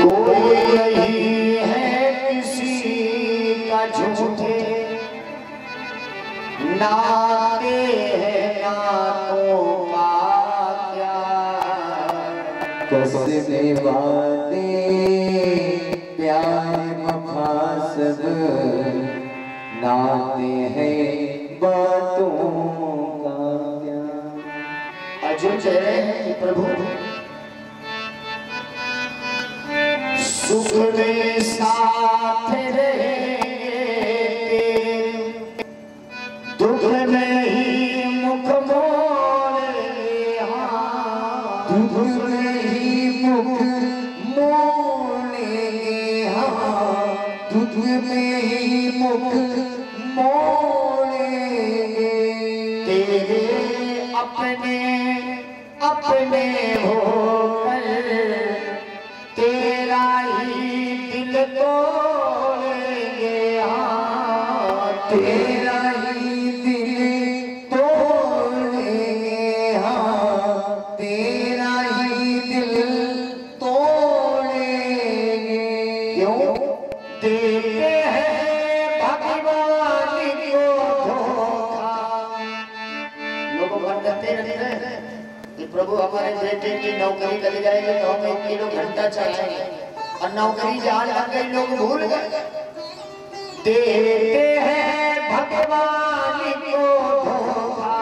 कोई नहीं है किसी का झूठे नाते हैं नातों का क्या कसने वादे प्यार मफासद नाते हैं बातों का क्या। अर्जुन कह रहे हैं कि प्रभु सुख में साथ रहेंगे, दुख में ही मुख मोड़ेंगे। हाँ, दुख में ही मुख मोड़ेंगे। हाँ, दुख में ही मुख मोड़ेंगे। तेरे अपने अपने होकर तेरा ही दिल तोड़ेंगे। हाँ, तेरा ही दिल तोड़ेंगे। हाँ, तेरा ही दिल तोड़ेंगे। क्यों देते हैं भगवान को धोखा। लोग बताते रहते हैं कि प्रभु हमारे बेटे की नौकरी लग जाएगी तो हम 1 किलो घंटा चलाएंगे, और नौकरी जहाँ लग गई लोग भूल गए। देते हैं भगवान को धोखा,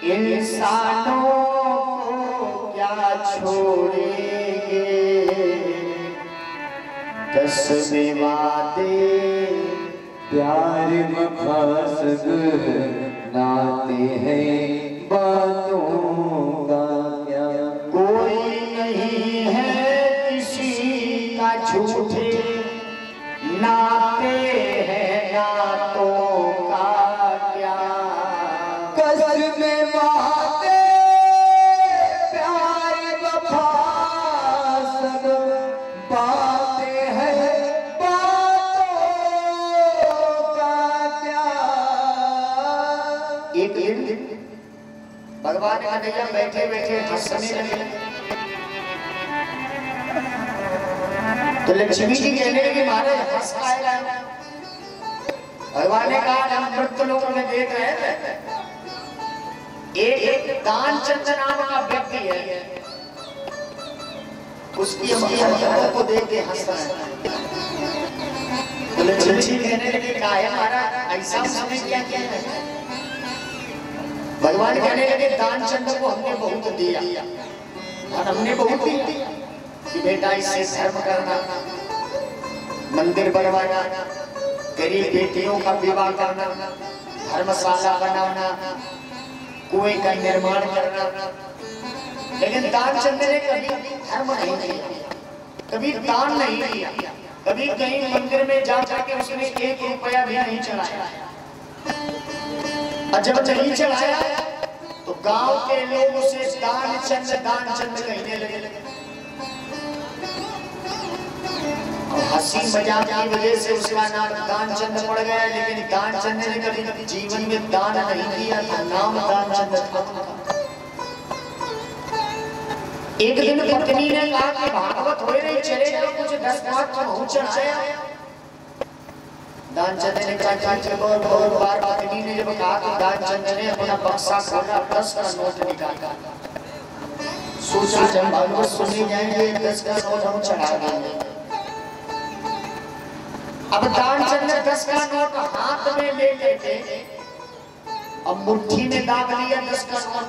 इंसानों को क्या छोड़ेंगे। कसमे वादे प्यार मफासद नाते हैं बातों का क्या। कोई नहीं है किसी का झूठे नाते हैं नातों का क्या। कसमे वादे प्यार मफासद बातें हैं बातों का क्या। एक दिन भगवान कन्हैया बैठे बैठे हंसने लगे, तो लक्ष्मी जी कहने लगे महाराज हंस का आएगा। भगवान ने कहा हम मृत्यु लोक में देख रहे थे, एक दानचंद नाम का व्यक्ति है, उसकी हरकतों को देख के हंस रहा है। तो लक्ष्मी जी कहने लगे कहा है महाराज ऐसा हमने क्या किया है। भगवान कहने लगे दानचंद को हमने बहुत दिया और हमने बहुत दिया कि बेटा इससे धर्म करना, मंदिर बनवाना, गरीब बेटियों का विवाह करना, धर्मशाला बनाना, कुएं का निर्माण करना। लेकिन दानचंद ने कभी धर्म नहीं किया, कभी दान नहीं किया, कभी कहीं मंदिर में जा जाके उसने 1 रुपया भी नहीं चढ़ाया। और जब नहीं चढ़ाया तो गांव के लोग उसे दानचंद कहने लगे। हंसी मजाक की वजह से उसका नाम दानचंद पड़ गया, लेकिन दानचंद ने कभी जीवन में दान नहीं किया था, नाम दानचंद था। एक दिन पत्नी ने कहा कि भागवत हो रही चले जाओ, मुझे 10 बार पहुंचना है। दानचंद ने कहा बहुत बार पत्नी ने जब कहा तो दानचंद ने अपना बक्सा खोला, 10 का नोट निकाला। सोचा जब भागवत सुनने जाएंगे 10 का नोट हम चढ़ा देंगे। अब दानचंद ने 10 का नोट हाथ में ले लेके अब मुट्ठी में दाब लिया 10 का नोट।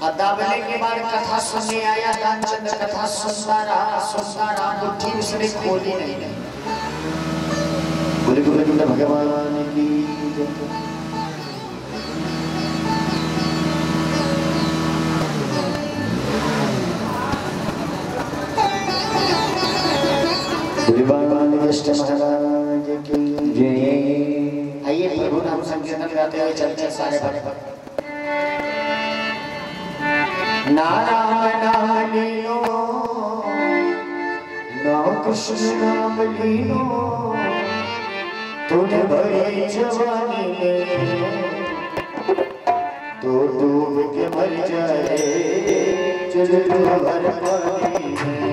और दाबने के बाद कथा सुनने आया दानचंद, कथा सुनता रहा, मुट्ठी उसने खोली नहीं। बोले बोले भगवान की महाराज की जय। आइए प्रभु नाम संकीर्तन गाते हुए चलते सारे भक्त। नारायण नाम लीलो, नाम कृष्ण नाम लीलो, तूने भरी जवानी में तो डूब के मर जाए, चल भर पानी में।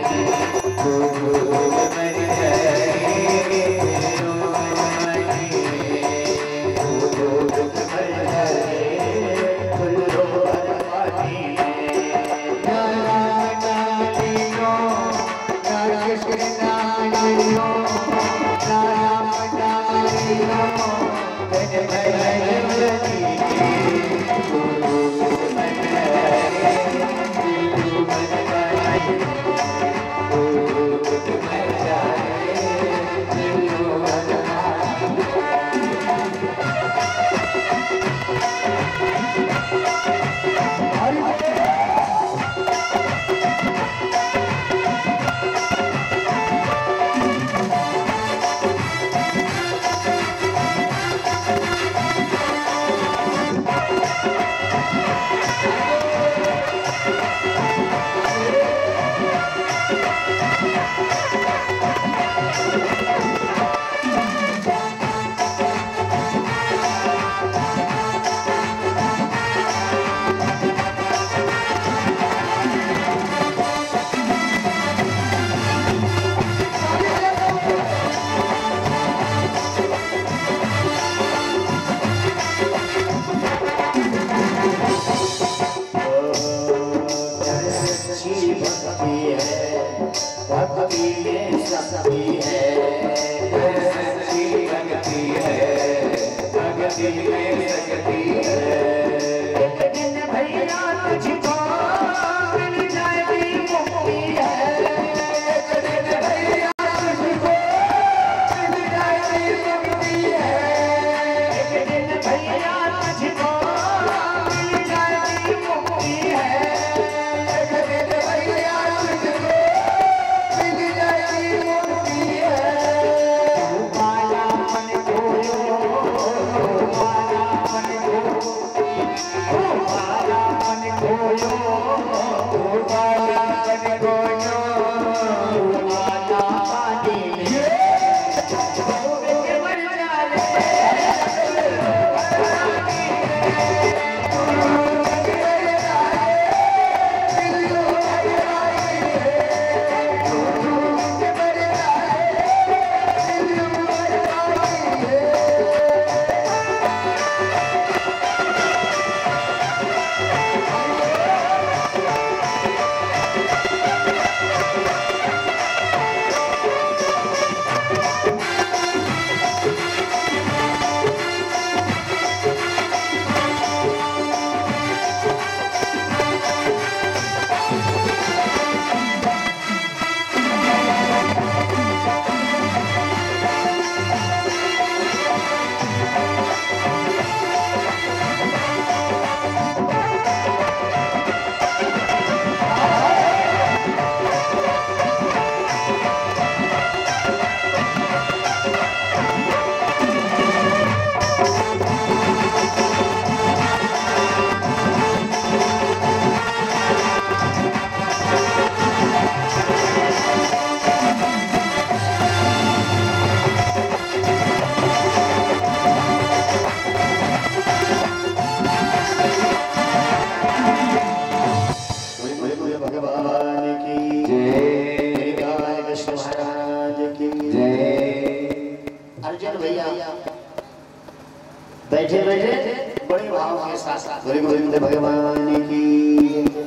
बैठे बैठे बड़े भाव के साथ गुरु गोविंद भगवान की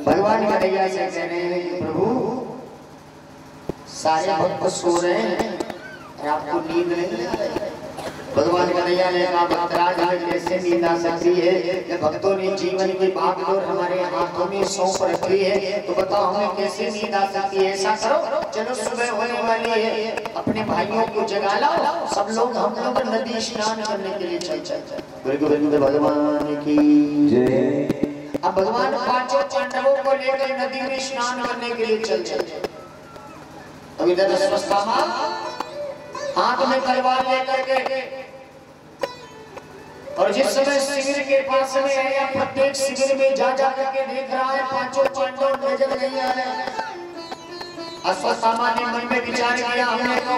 भगवान का दैया से कह रहे हैं कि प्रभु सारे भक्त सो रहे हैं और आपको नींद नहीं आ रही। भगवान का दैया ने कहा भक्तराज हमें कैसे नींद आ सकती है कि भक्तों ने जीवन की भागदौड़ हमारे हाथों में सौंप रखी है, तो बताओ हमें कैसे नींद आ सकती है। ऐसा करो चलो सुबह होने वाली है, अपने भाइयों को जगा लाओ, सब लोग हम लोग नदी स्नान करने के लिए चल। गुरु गोविंद भगवान की जय। अब भगवान पांचों पांडवों को लेकर नदी में स्नान करने के लिए चल। अब इधर अश्वत्थामा हाथ में तलवार लेकर के और जिस समय शिविर के पास में है या प्रत्येक शिविर में जा करके देख रहा है पांचों पांडव नजर नहीं आ रहे। अश्वत्थामा ने मन में विचार किया हमने तो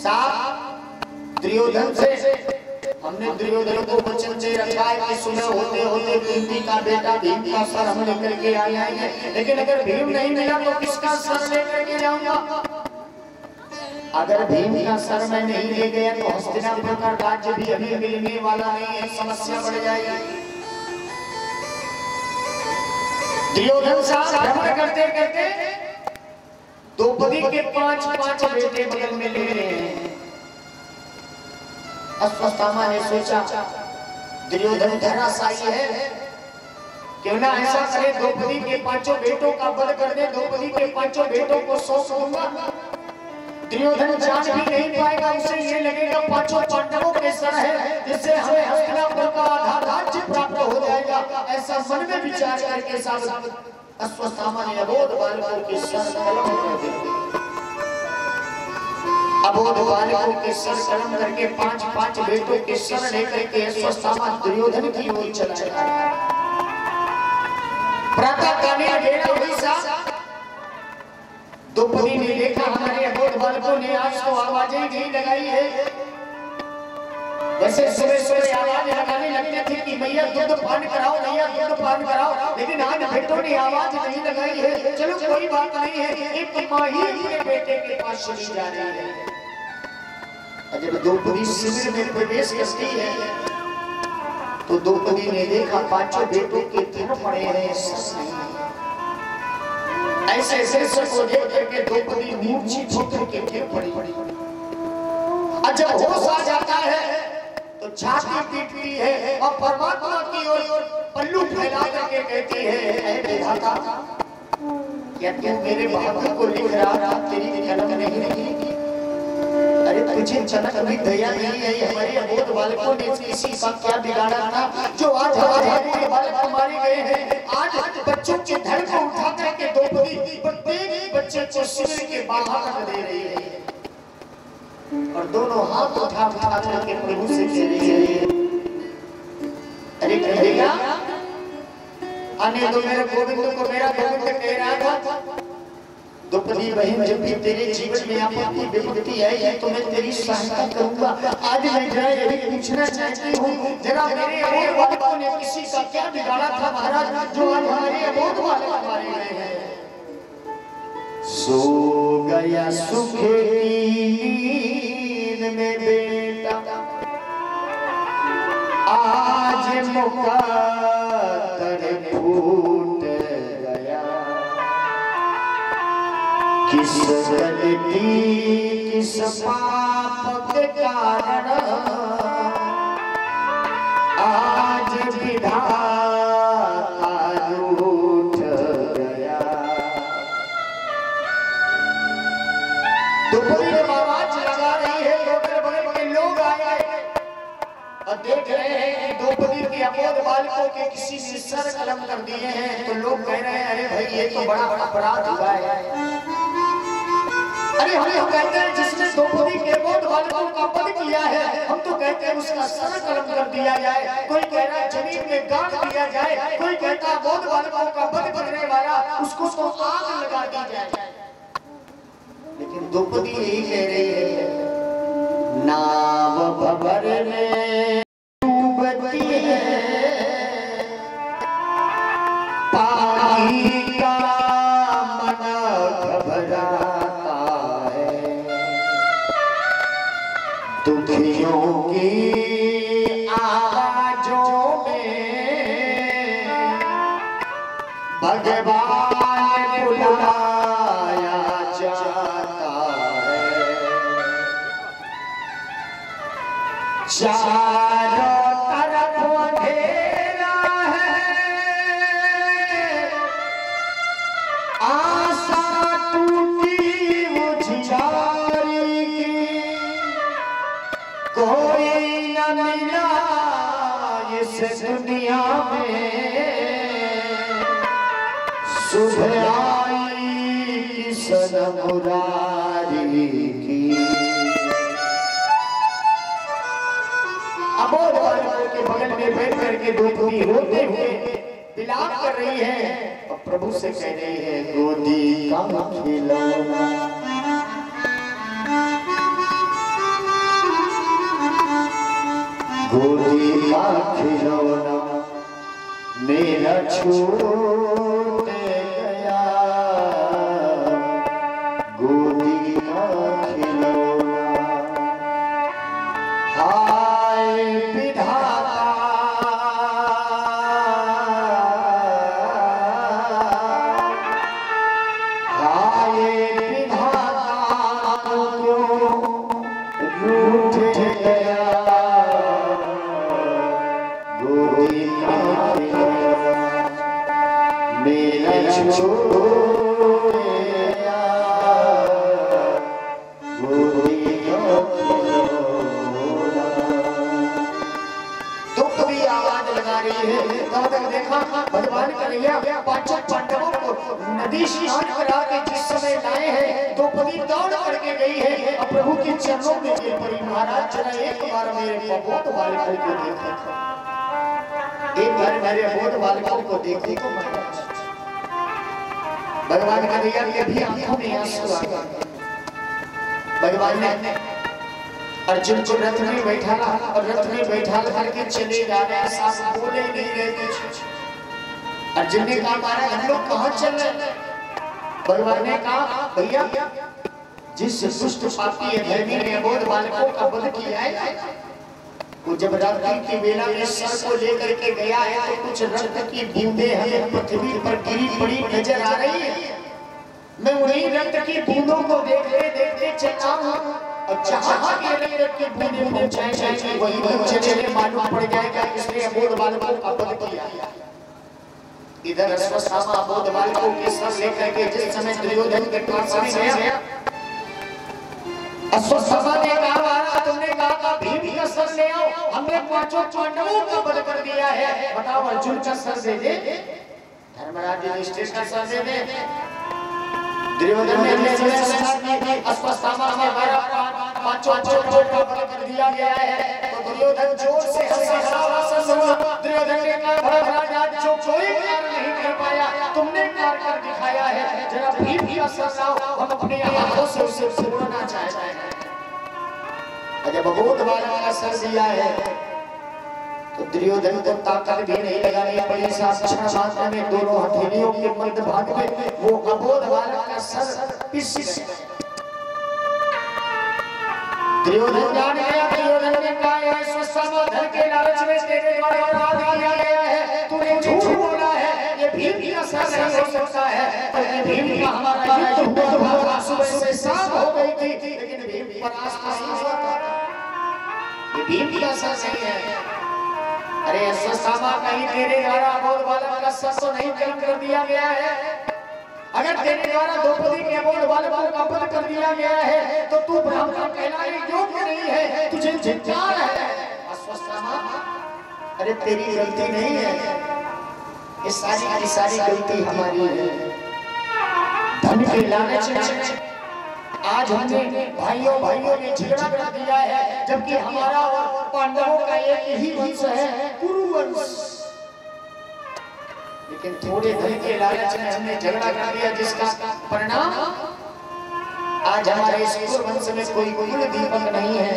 साथ दुर्योधन से हमने दुर्योधन को वचन दे रखा है कि सुबह होते होते कुंती का बेटा भीम का सर हम लेकर के आ जाएंगे, लेकिन अगर भीम नहीं मिला तो किसका सर लेकर के जाऊंगा। अगर भीम का सर मैं नहीं ले गया तो हस्तिनापुर का राज्य भी अभी मिलने वाला नहीं है, समस्या बढ़ जाएगी। दुर्योधन साहब भ्रमण करते करते द्रौपदी के 5 बेटे बगल में ले रहे हैं। अश्वत्थामा ने सोचा दुर्योधन धराशायी है, क्यों ना ऐसा करे द्रौपदी के 5 बेटों का वध कर दे, द्रौपदी के 5 बेटों को सौंप दूंगा। दुर्योधन जान भी नहीं पाएगा, उसे ये लगेगा 5 पांडवों के सर है, जिससे हमें हस्तिनापुर का आधा राज्य प्राप्त हो जाएगा। ऐसा मन में विचार करके साहब अश्वत्थामा ने अबोध बालकों के सर कलम कर दिए। अबोध बालकों के सर कलम करके 5 बेटों के सर लेकर के अश्वत्थामा दुर्योधन की ओर चला गया। प्रातः कालीन बेला हुई साहब द्रौपदी ने देखा हमारे अबोध बालकों ने आज तो आवाजें नहीं लगाई है। वैसे सुबह आवाज लगाने लगते थे कि मैया दूध पान कराओ, मैया दूध पान कराओ, लेकिन आज बेटों ने आवाज नहीं लगाई है। चलो कोई बात नहीं है, एक माँ ही अपने बेटे के पास चली जा रही है। जब द्रौपदी शिविर में प्रवेश करती है तो द्रौपदी ने देखा 5 बेटों के थन पड़े हैं। ऐसे दृश्य को देख करके द्रौपदी मूर्छित होकर के गिर पड़ी। और जब होश आ जाता है तो छाती पीटती है और परमात्मा की ओर पल्लू फैला करके कहती है, ऐ विधाता, क्या तू मेरे भाग्य को लिख रहा था, तेरी कलम नहीं लिखी? अरे तुझे जनक भी दया नहीं है, हमारे अबोध बालकों ने किसी का क्या बिगाड़ा था जो आज हमारे बालक मारे गए हैं। आज बच्चों के धड़ को उठा करके द्रौपदी प्रत्येक बच्चे को शिविर के बाहर रख दे रही है और दोनों हाथ उठा करके प्रभु से कह रही है, अरे कहेगा आने दो मेरे गोविंद को, मेरा गोविंद कह रहा था द्रौपदी बहन जब भी तेरे जीवन में आपत्ति विपत्ति आई तो मैं तेरी सहायता करूंगा। आज मैं जरा यही पूछना चाहती हूँ, जरा मेरे अबोध बालकों ने किसी का क्या बिगाड़ा था महाराज जो आज हमारे अबोध बालक मारे गए हैं? सो गया सुख नींद में बेटा, आज मुकद्दर फूट गया, किस गलती किस पाप के कारण आज विधाता रूठ गया। द्रौपदी जब आवाज लगा रही है तो अगल बगल के लोग आए और देख रहे हैं कि द्रौपदी के अबोध बालकों के किसी ने सर कलम कर दिए हैं। तो लोग कह रहे हैं, अरे भाई ये तो बड़ा अपराध हुआ है। अरे हम कहते हैं जिसने द्रौपदी के अबोध बालकों का वध किया है, हम तो कहते हैं उसका सर कलम कर दिया जाए। कोई कह रहा है जमीन में गाड़ दिया जाए, कोई कहता है अबोध बालकों का वध करने वाला उसको तो आग लगा दी जाए। लेकिन द्रौपदी यही कह रही है, नाव भंवर में डूबती है, पानी का मन घबराता है, दुखियों की आवाजों में भगवान बुलाया जाता है। चारों तरफ अंधेरा है, आशा टूटी उजियारी की, कोई न मिला इस दुनिया में, सुबह आई किसन मुरारी की। अबोध बालकों के बगल में बैठ करके द्रौपदी रोते हुए विलाप कर रही है और प्रभु से कह रही है, गोदी का खिलौना, गोदी का खिलौना मेरा छूट गया, गोदी का खिलौना। नदी स्नान करा के जिस समय लाए हैं द्रौपदी दौड़ करके गई है और प्रभु के चरणों में गिर पड़ी। महाराज जरा एक बार मेरे अबोध बालकों को देखो, एक बार मेरे अबोध बालकों को देखो तो महाराज। भगवान का दिया कि अभी आंखों में आंसू आ गए। भगवान ने अर्जुन को रथ में बैठा और रथ में बैठा करके चले जा रहे हैं, साथ बोले नहीं रहे कुछ। अर्जुन ने कहा महाराज हम लोग कहाँ चल रहे? भगवान ने कहा भैया जिस दुष्ट पापी अधर्मी ने अबोध बालकों का वध किया है वो जब रात्रि की वेला में सर को लेकर के गया है तो कुछ रक्त की बूंदें हमें पृथ्वी पर गिरी पड़ी नजर आ रही है। मैं उन्हीं रक्त की बूंदों को देखते देखते चला हूँ और जहाँ के रक्त की बूंदें पहुँचाए वही चले मालूम पड़ जाएगा किसने अबोध बालकों का वध किया। इधर अश्वत्थामा अबोध बालकों के सर लेकर के जिस समय दुर्योधन के पास गया, अश्वत्थामा ने कहा महाराज तुमने कहा भीम का सर ले आओ, हमने पांचों पांडवों का वध कर दिया है, बताओ अर्जुन का सर दे दे, धर्मराज युधिष्ठिर का सर दे दे। दुर्योधन ने अश्वत्थामा ने पांचों पांडवों का वध कर दिया गया है तो दुर्योधन जोर से हंसा। दुर्योधन ने कहा महाराज जो कोई कार्य नहीं कर पाया तुमने कार्य कर दिखाया है, जरा भीम का सर लाओ हम अपने हाथों से उसे तोड़ना चाहते हैं। जब अबोध बालक का सर दिया है तो दुर्योधन को ताकत भी नहीं लगानी पड़ी, क्षण मात्र में दोनों हथेलियों के मध्य भाग में वो अबोध बालक का सर पिस गया। दुर्योधन जान गया, दुर्योधन ने कहा अश्वत्थामा धन के लालच में तेरे द्वारा अपराध किया गया है, तूने झूठ बोला है, ये भीम का सर नहीं हो सकता है। तो ये भीम का हमारा युद्ध हुआ सुबह से शाम हो गई थी लेकिन भीम परास्त नहीं हुआ था, ये भीम का सर नहीं है। अरे अश्वत्थामा कहीं तेरे द्वारा अबोध बालक का सर तो नहीं कलम कर दिया गया है? अगर तेरे द्वारा द्रौपदी के अबोध बालकों का वध कर दिया गया है तो तू ब्राह्मण कहलाने योग्य नहीं है, तुझे धिक्कार है। अश्वत्थामा अरे तेरी गलती नहीं है, ये सारी की सारी गलती हमारी है। धन के लालच में आज हमने भाइयों में झगड़ा कर दिया है, जबकि हमारा और पांडवों का एक ही वंश है कुरुवंश, लेकिन थोड़े धन के लालच में हमने झगड़ा कर दिया जिसका परिणाम आज हमारे इस कुरुवंश में कोई कुल दीपक नहीं है,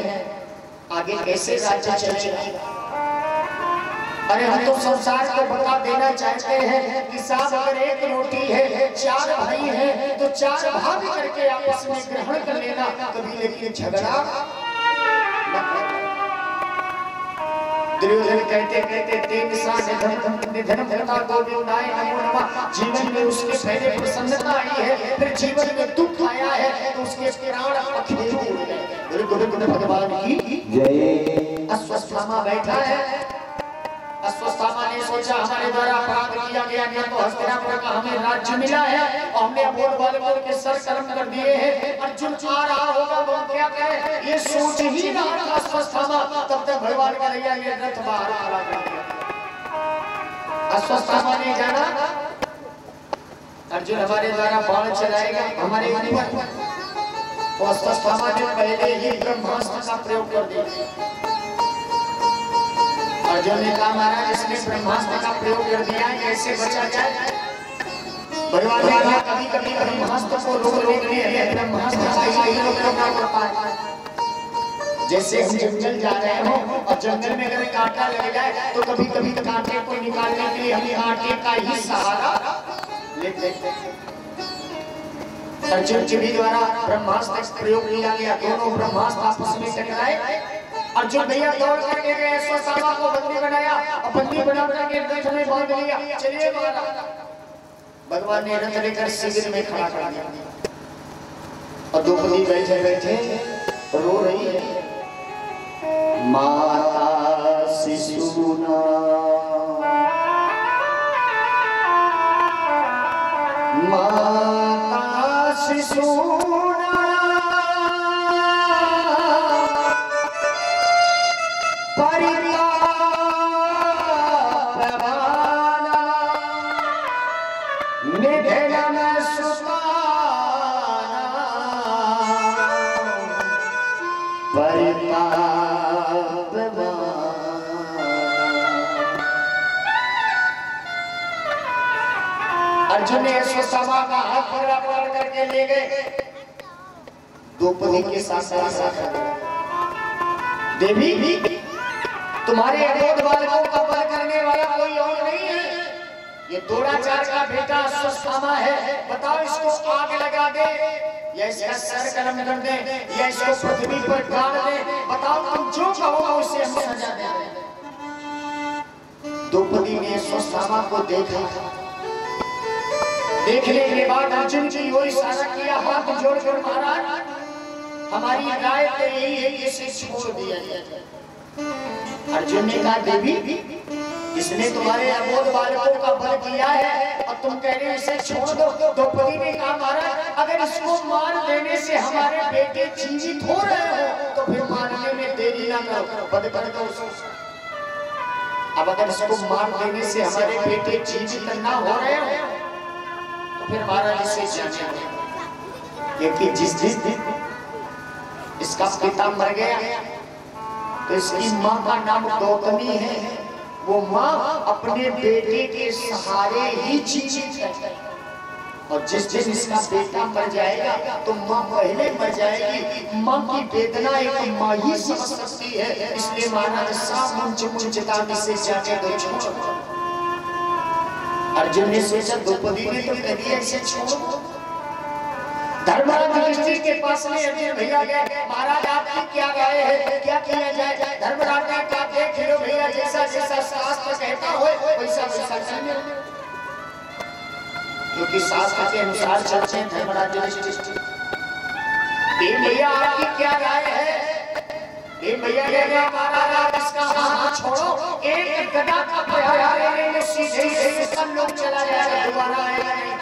आगे कैसे राज्य चलेगा। अरे हम तो संसार को बता देना चाहते हैं कि साहब अगर एक रोटी है चार भाई हैं तो चार भाग करके आपस में ग्रहण कर लेना, कभी लेकिन झगड़ा न करना। दुर्योधन कहते कहते तीन साल निधन करता गोविंदाय नमो नमः, जीवन में उसके पहले प्रसन्नता आई है फिर जीवन में दुख आया है तो उसके प्राण अखिलें उड़ गए। गुरु भगवान की जय। अश्वत्थामा बैठा है, अश्वत्थामा ने सोचा हमारे द्वारा अपराध किया गया है तो हस्तिनापुर का हमें राज्य मिला है और हमने अबोध बालकों के सर कर्म कर दिए हैं, अर्जुन आ रहा होगा वो क्या कहे ये सोच ही रहा था अश्वत्थामा, तब तक भगवान का रैया ये रथ बाहर खड़ा कर दिया। अश्वत्थामा ने जाना अर्जुन हमारे द्वारा बाण चलाएगा हमारे ऊपर, तो अश्वत्थामा ने पहले ही ब्रह्मास्त्र का प्रयोग कर दिया। अर्जुन ने कहा महाराज इसने ब्रह्मास्त्र का प्रयोग कर दिया है, कैसे बचा जाए? भगवान ने कहा कभी कभी ब्रह्मास्त्र को रोकने के लिए ब्रह्मास्त्र का प्रयोग ना कर पाए। जैसे हम जंगल जा रहे हो और जंगल में अगर कांटा लग जाए तो कभी कभी कांटे को निकालने के लिए हम कांटे का ही सहारा लेते हैं। अर्जुन जी द्वारा ब्रह्मास्त्र का प्रयोग किया गया, दोनों ब्रह्मास्त्र आपस में टकराए। अर्जुन भैया दौड़ करके गए, अश्वत्थामा को बंदी बनाया और बंदी बना के रथ में बांध लिया, चलिए भगवान ने रथ लेकर शिविर में खड़ा कर दिया और द्रौपदी बैठे बैठे रो रही है। माता शिशुना माता शिशुना निधन में अर्जुन ने अश्वत्थामा का हाथ पकड़ करके ले गए द्रौपदी के साथ। देवी, तुम्हारे अबोध बालकों का वध करने वाला कोई और नहीं है, ये द्रोणाचार्य का बेटा अश्वत्थामा है। बताओ, इसको आग लगा दे या इसका सर कलम कर दे या इसको पृथ्वी पर गाड़ दे। बताओ, तुम जो कहो उसे हम सजा देंगे। द्रौपदी ने अश्वत्थामा को देखा। देखने के बाद अर्जुन जी वो इशारा किया, हाथ जोड़कर महाराज, हमारी राय तो यही है, इसे छोड़ दिया जाए। अर्जुन ने कहा, देवी, इसने तुम्हारे अबोध बालकों का वध किया है और तुम कह रहे हो इसे छोड़ दो। द्रौपदी ने कहा, महाराज, अगर इसको मार देने से हमारे बेटे जीवित हो रहे हो तो फिर मारने में देरी ना करो, वध कर दो उसको। अब अगर इसको मार देने से हमारे बेटे जीवित ना हो रहे हो तो फिर महाराज इसे जाने, क्योंकि जिस दिन इसका पिता मर गया तो इसकी माँ का नाम गौतमी है। वो माँ अपने बेटे के सहारे ही जीवित है, और जिस दिन इसका बेटा मर जाएगा तो माँ पहले मर जाएगी। माँ की वेदना एक माँ ही समझ सकती है, इसलिए महाराज सामंजस्यता से जाने दो, छोड़ो। अर्जुन ने सोचा, द्रौपदी ने तो कह दिया इसे छोड़ो। धर्मराज युधिष्ठिर के पास में अर्जुन भैया गए, महाराज आपकी क्या राय है, क्या किया जाए? धर्मराज ने कहा, देख लो भैया, जैसा जैसा शास्त्र कहता हो वैसा वैसा चलने, क्योंकि शास्त्र के अनुसार चलते हैं। धर्मराज युधिष्ठिर, भैया आपकी क्या राय है? भैया कह गया, महाराज इसका हाथ छोड़ो, एक गदा का प्रहार करेंगे, सीधे सब लोग चला जाएगा, दोबारा आएगा नहीं,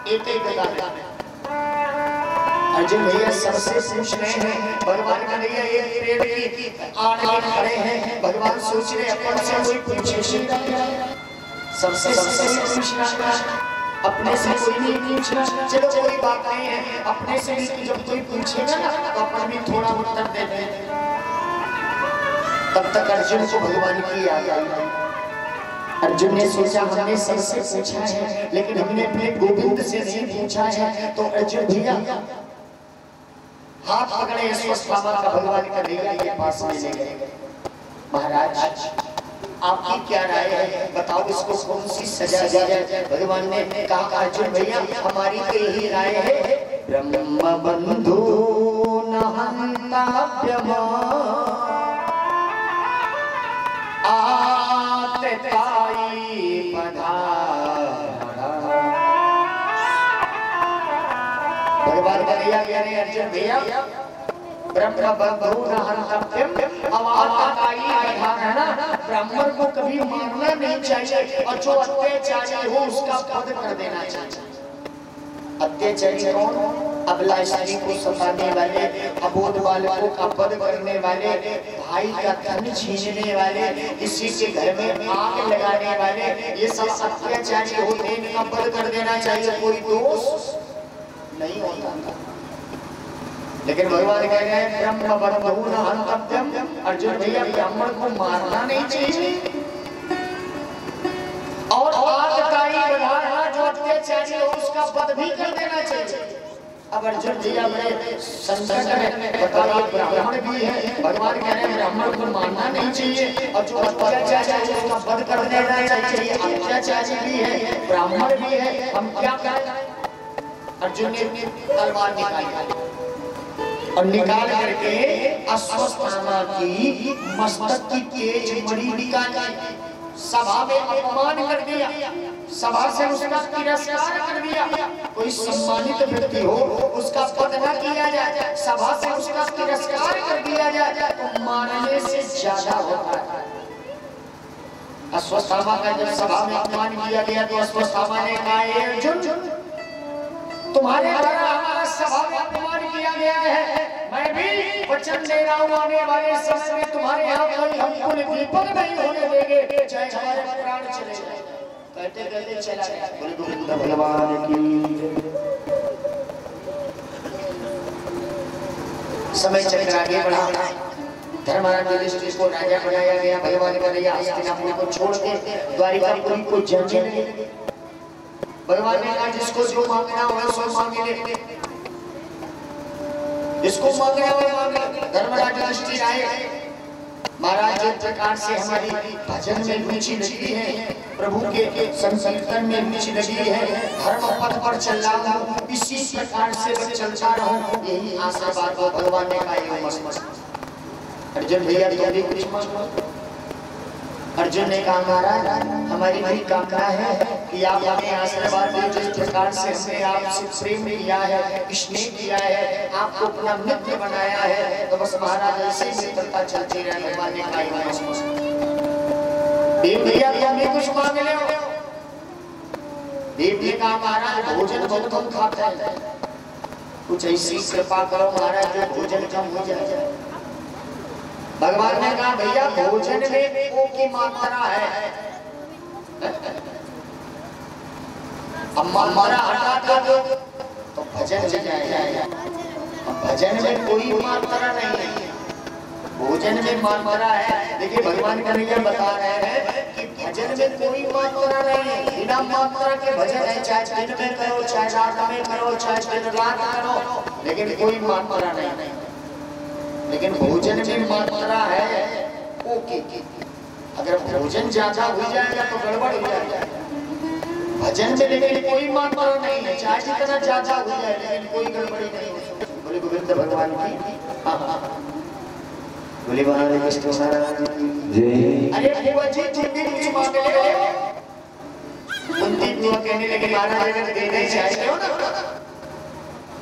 एक एक गदा। अर्जुन भैया सबसे पूछ रहे हैं, भगवान का भैया ये पेड़ की आड़ खड़े हैं, भगवान सोच रहे अपन से कोई पूछे, सबसे पूछना, अपने से कोई नहीं पूछना। चलो कोई बात नहीं है, अपने से भी जब कोई पूछेगा ना तो अपन भी थोड़ा उत्तर दे दें। तब तक अर्जुन को भगवान की याद आई। अर्जुन ने सोचा, हमने सबसे पूछा है लेकिन हमने अपने गोविंद से नहीं पूछा है, तो अर्जुन भैया हाथ पकड़े अश्वत्थामा का भगवान का भैया के पास में ले गए। महाराज आपकी क्या राय है, बताओ इसको कौन सी सजा दी जाए? भगवान ने कहा, अर्जुन भैया हमारी तो यही राय है, ब्रह्म बंधु न हन्ताभ्यम आतताई पधारा। भगवान का भैया कह रहे अर्जुन भैया, ब्रह्म बंधु न हन्ताभ्यम, ब्राह्मण को कभी मारना नहीं चाहिए और जो अत्याचारी हो उसका वध कर देना चाहिए। अत्याचारी कौन? अबला स्त्री को सताने वाले, अबोध बालकों का वध करने वाले, भाई का धन छीनने वाले, किसी के घर में आग लगाने वाले, ये सब अत्याचारी होते हैं, इनका वध कर देना चाहिए, कोई दोष नहीं होता। लेकिन भगवान कह रहे हैं, ब्रह्म बंधु न हन्ताभ्यम, अर्जुन भैया ब्राह्मण को मारना नहीं चाहिए और आतताई पधारा, जो अत्याचारी हो उसका वध भी कर देना चाहिए। अब अर्जुन भैया बड़े संकट में, बताइए ब्राह्मण भी है, भगवान कह रहे हैं ब्राह्मण को मारना नहीं चाहिए और जो अत्याचारी है उसका वध कर देना चाहिए। अत्याचारी भी है, ब्राह्मण भी है, हम क्या करें? अर्जुन ने तलवार निकाली और निकाल करके अश्वत्थामा की मस्तक की तेज मणि निकाली, सभा में अपमान कर दिया, सभा से उसका तिरस्कार कर दिया। कोई सम्मानित व्यक्ति हो उसका वध न किया जाए, सभा से उसका तिरस्कार कर दिया जाए तो मारने से ज्यादा होता है। अश्वत्थामा का जब सभा में अपमान किया गया तो अश्वत्थामा ने कहा, अर्जुन तुम्हारे द्वारा हमारा सभा में अपमान किया गया है, मैं भी वचन दे रहा हूँ आने वाले समय में तुम्हारे यहाँ कोई हमको विपद नहीं होने देंगे, चाहे हमारे प्राण चले जाए। कहते कहते चला गया। बोले गोविंद भगवान की। समय चक्र आगे बढ़ा, धर्मराज युधिष्ठिर को राजा बनाया गया। भगवान का नया हस्तिनापुर को छोड़ के द्वारिकापुरी को जंजीर लगी। भगवान ने कहा जिसको जो मांगना हो सो मांगे ले, जिसको मांगना हो मांगे। धर्मराज युधिष्ठिर आए, महाराज जिस प्रकार से हमारी भजन में रुचि लगी है, प्रभु के संकीर्तन में रुचि लगी है, धर्म पथ पर चल रहा हूँ, इसी प्रकार से मैं चलता रहूं, यही आशीर्वाद को भगवान ने कहा। अर्जुन भैया तुम भी कुछ मांगो। अर्जुन ने कहा महाराज हमारी बड़ी कामना है कि आप हमें आशीर्वाद दें, जिस प्रकार से हमने आपसे प्रेम किया है, स्नेह किया है, आपको अपना मित्र बनाया है, तो बस महाराज ऐसे ही मित्रता चलती रहे। भगवान ने कहा देव भैया तुम भी कुछ मांग ले। देव ने कहा महाराज भोजन बहुत हम खाते हैं, कुछ ऐसी कृपा करो महाराज जो भोजन कम हो जाए। भगवान ने कहा भैया भोजन में ओ की मात्रा है, अब मात्रा हटा दो तो भजन हो जाएगा। भजन में कोई मात्रा नहीं है, भोजन में मात्रा है। देखिए भगवान कन्हैया बता रहे हैं कि भजन में कोई मात्रा नहीं है, बिना मात्रा के भजन है, चाहे दिन में करो, चाहे रात में करो, चाहे दिन रात करो, लेकिन कोई मात्रा नहीं। लेकिन भोजन में मात्रा है ओके। अगर भोजन ज्यादा हो जाएगा तो गड़बड़ हो जाएगा। भजन में लेकिन कोई मात्रा नहीं है, चाहे जितना ज्यादा हो जाए लेकिन कोई गड़बड़ी नहीं हो सकती। बोले गोविंद भगवान की बोले हरे कृष्ण महाराज जय। अरे बुआ जी तुम भी कुछ मांग ले। कुंती बुआ कहने लगे महाराज अगर देना चाहते हो ना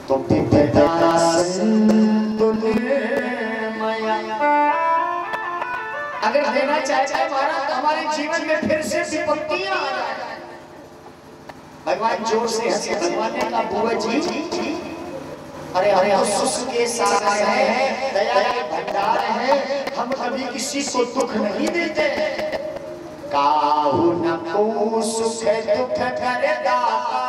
तो पिता अगर देना चाहते हैं महाराज तो हमारे जीवन में फिर से विपत्तियां आ जाए। भगवान जोर से हंसे। भगवान ने कहा बुआ जी अरे हम सुख के सागर हैं, दया के भंडार हैं, हम कभी किसी को दुख नहीं देते। काहू न को सुख दुख करे दाता,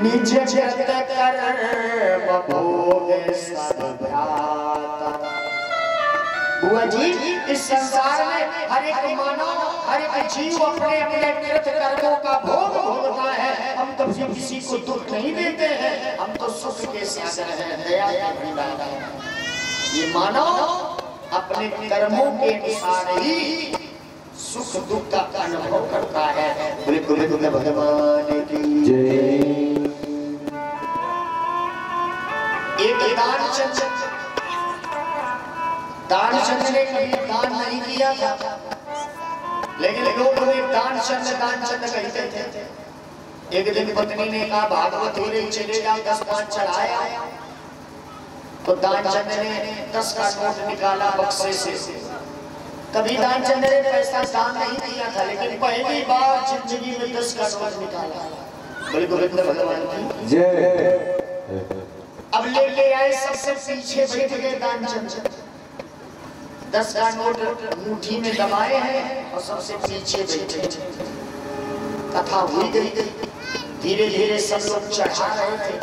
निज जगत कर भोग सब भ्राता। बुआ जी इस संसार में हर एक मानव, हर एक जीव अपने अपने कृत कर्मों का भोग भोगता है। हम कभी किसी को दुख नहीं देते हैं, हम तो सुख के सागर हैं, दया के भंडार हैं। ये मानव अपने कर्मों के अनुसार ही सुख दुख का अनुभव करता है। बोले गोविंद भगवान की जय। एक दानचंद ने कभी दान नहीं किया था, लेकिन लोग उन्हें दानचंद कहते थे। एक दिन पत्नी ने कहा भागवत हो रही चले जाओ 10 पान चढ़ाया, तो दानचंद ने 10 का नोट निकाला बक्से से। कभी दानचंद ने पैसा दान नहीं किया था, लेकिन पहली बार जिंदगी में 10 का नोट निकाला। बोले गोविंद भगवान की जय। अब ले आए, सबसे पीछे बैठ गए दानचंद। 10 का नोट मुट्ठी में दबाए हैं और सबसे पीछे बैठे। कथा हुई गई, धीरे धीरे सब लोग चढ़ा रहे थे,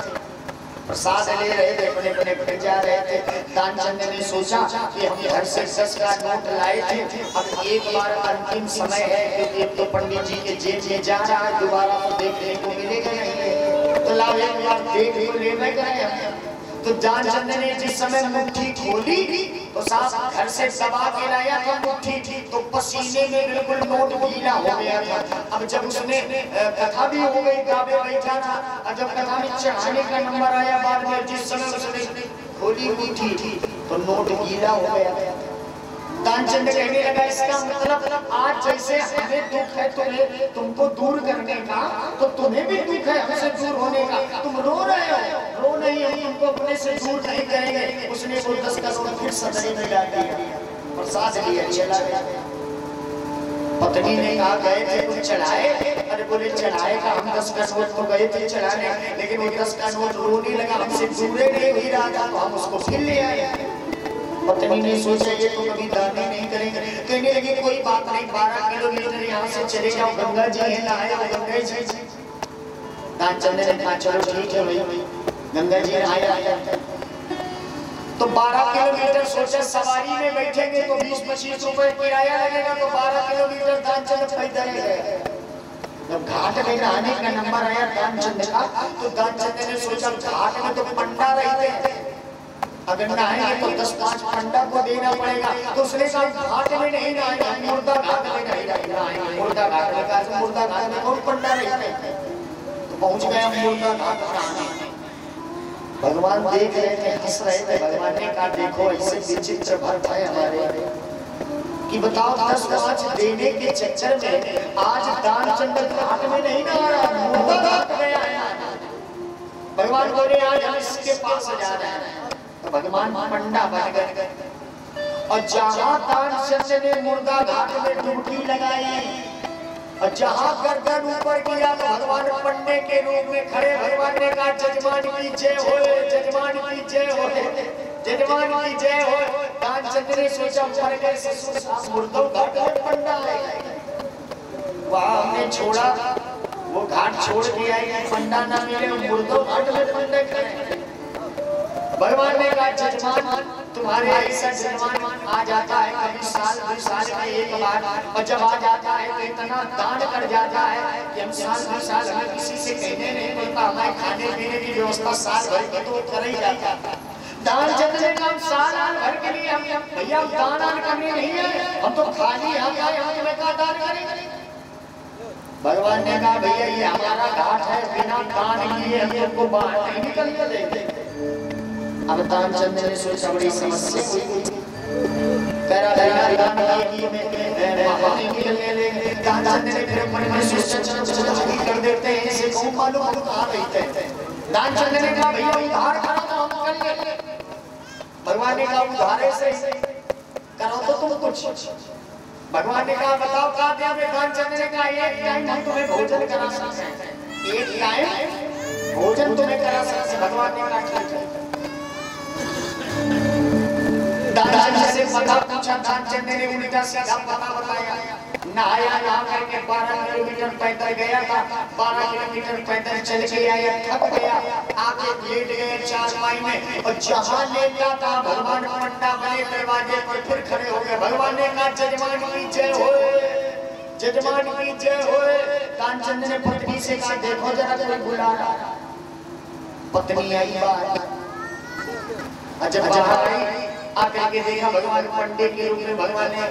प्रसाद ले रहे थे, अपने अपने घर जा रहे थे। दानचंद ने सोचा कि हम घर से 10 का नोट लाए थे, अब एक बार अंतिम समय है, क्योंकि अब तो पंडित जी के जेब में जा रहा है, दोबारा तो देखने को मिलेगा नहीं, तो लाओ एक बार देख लो ले गए। तो दानचंद ने जिस समय मुट्ठी खोली तो साहब घर से दबा के लाया था मुट्ठी, तो पसीने में बिल्कुल नोट गीला हो गया था। अब जब उसने कथा भी हो गई, गावे बैठा था, और जब कथा में चढ़ाने का नंबर आया बाद में, जिस समय उसने खोली मुट्ठी तो नोट गीला हो गया। दानचंद कहने लगा इसका मतलब आज जैसे हमें दुख है तुम्हें, तुमको दूर करने का, तो तुम्हें भी दुख है हमसे दूर होने का। तुम रो रहे हो, रो नहीं, हम तुमको अपने से दूर नहीं करेंगे। उसने वो 10 का नोट फिर सदरी में डाल दिया, प्रसाद लिया, चला गया। पत्नी ने कहा गए थे तुम चढ़ाए? अरे बोले चढ़ाए का हम 10 का नोट तो गए थे चढ़ाने, लेकिन वो 10 का नोट रोने लगा, हमसे दूर नहीं रहा था, तो हम उसको फिर ले आए। पत्नी ने सोचा ये तो कभी दान ही नहीं करेंगे। कहने लगी कोई बात नहीं, 12 किलोमीटर यहाँ से चले जाओ, गंगा जी है, नहाए गंगा जी। दानचंद ने कहा चलो ठीक है भाई, गंगा जी नहाया। तो तो 12 किलोमीटर सोचा सवारी में बैठेंगे तो 20-25 रुपए किराया लगेगा, तो 12 किलोमीटर दानचंद पैदल गए। जब घाट में नहाने का नंबर आया दानचंद का, तो दानचंद ने सोचा घाट में तो पंडा रहते हैं, अगर नहाएंगे तो 10-5 पंडा को देना पड़ेगा, तो उसने कहा घाट में नहीं नहाएंगे, मुर्दा घाट में नहीं नहाएंगे। मुर्दा घाट में कहा, मुर्दा घाट में कौन पंडा रहते हैं? तो पहुंच गया मुर्दा घाट नहाने। भगवान देख रहे थे, हंस रहे थे। भगवान ने कहा देखो ऐसे विचित्र भक्त है हमारे कि बताओ 10-5 देने के चक्कर में आज दानचंद घाट में नहीं नहा रहा, मुर्दा घाट गया है। भगवान बोले आज हम इसके पास जा रहे हैं। तो भगवान पंडा बन गए और जहां दानचंद ने मुर्दा घाट में डुबकी लगाई और जहां गर्दन ऊपर किया तो भगवान पंडे के रूप में खड़े। भगवान ने कहा जजमान की जय हो, जजमान की जय हो, जजमान की जय हो। दानचंद ने सोचा मर गए ससुर मुर्दा घाट में पंडा है, वहां हमने छोड़ा वो घाट छोड़ के आई, पंडा ना मिले, मुर्दा घाट में पंडे खड़े। भगवान ने कहा जजमान तुम्हारे ऐसा जजमान आ जाता है कभी साल 2 साल में एक बार, और जब आ जाता है तो इतना दान कर जाता है कि हम साल 2 साल हमें किसी से कहने नहीं पड़ता, हमारे खाने पीने की व्यवस्था साल भर की तो कर ही जाता है। दानचंद ने कहा साल भर के लिए हम भैया दान करने नहीं है, हम तो खाली हम आए, हम तुम्हें कहा दान करें। भगवान ने कहा भैया ये हमारा घाट है, बिना दान किए हम तुमको बाहर नहीं निकलने देंगे। अब दानचंद ने सोचा बड़ी समस्या हुई, करा दान दानचंद ने फिर मन में सोचा कर देते हैं इसे को मालूम हम कहां रहते हैं। दानचंद ने कहा भैया उधार करो तो हम कर लेंगे। भगवान ने कहा उधार से करो तो तुम कुछ। भगवान ने कहा बताओ क्या देंगे? दानचंद ने कहा एक टाइम हम तुम्हें भोजन करा सकते हैं, एक टाइम भोजन तुम्हें करा सकते हैं। भगवान ने कहा ठीक है। दानचंद से पता पूछा, दानचंद ने उल्टा सीधा पता बताया। नहाया, नहा करके 12 किलोमीटर पैदल गया था, 12 किलोमीटर पैदल चल के आया, थक गया, आके लेट गए चारपाई में, और जहां लेटा था भगवान पंडा बने दरवाजे पर फिर खड़े हो गए। भगवान ने कहा जजमान की जय हो, जजमान की जय हो। दानचंद ने पत्नी से कहा देखो जरा कोई बुला रहा। पत्नी आई बाहर, जब बाहर आई आकर के देखा भगवान पंडे के रूप में। भगवान ने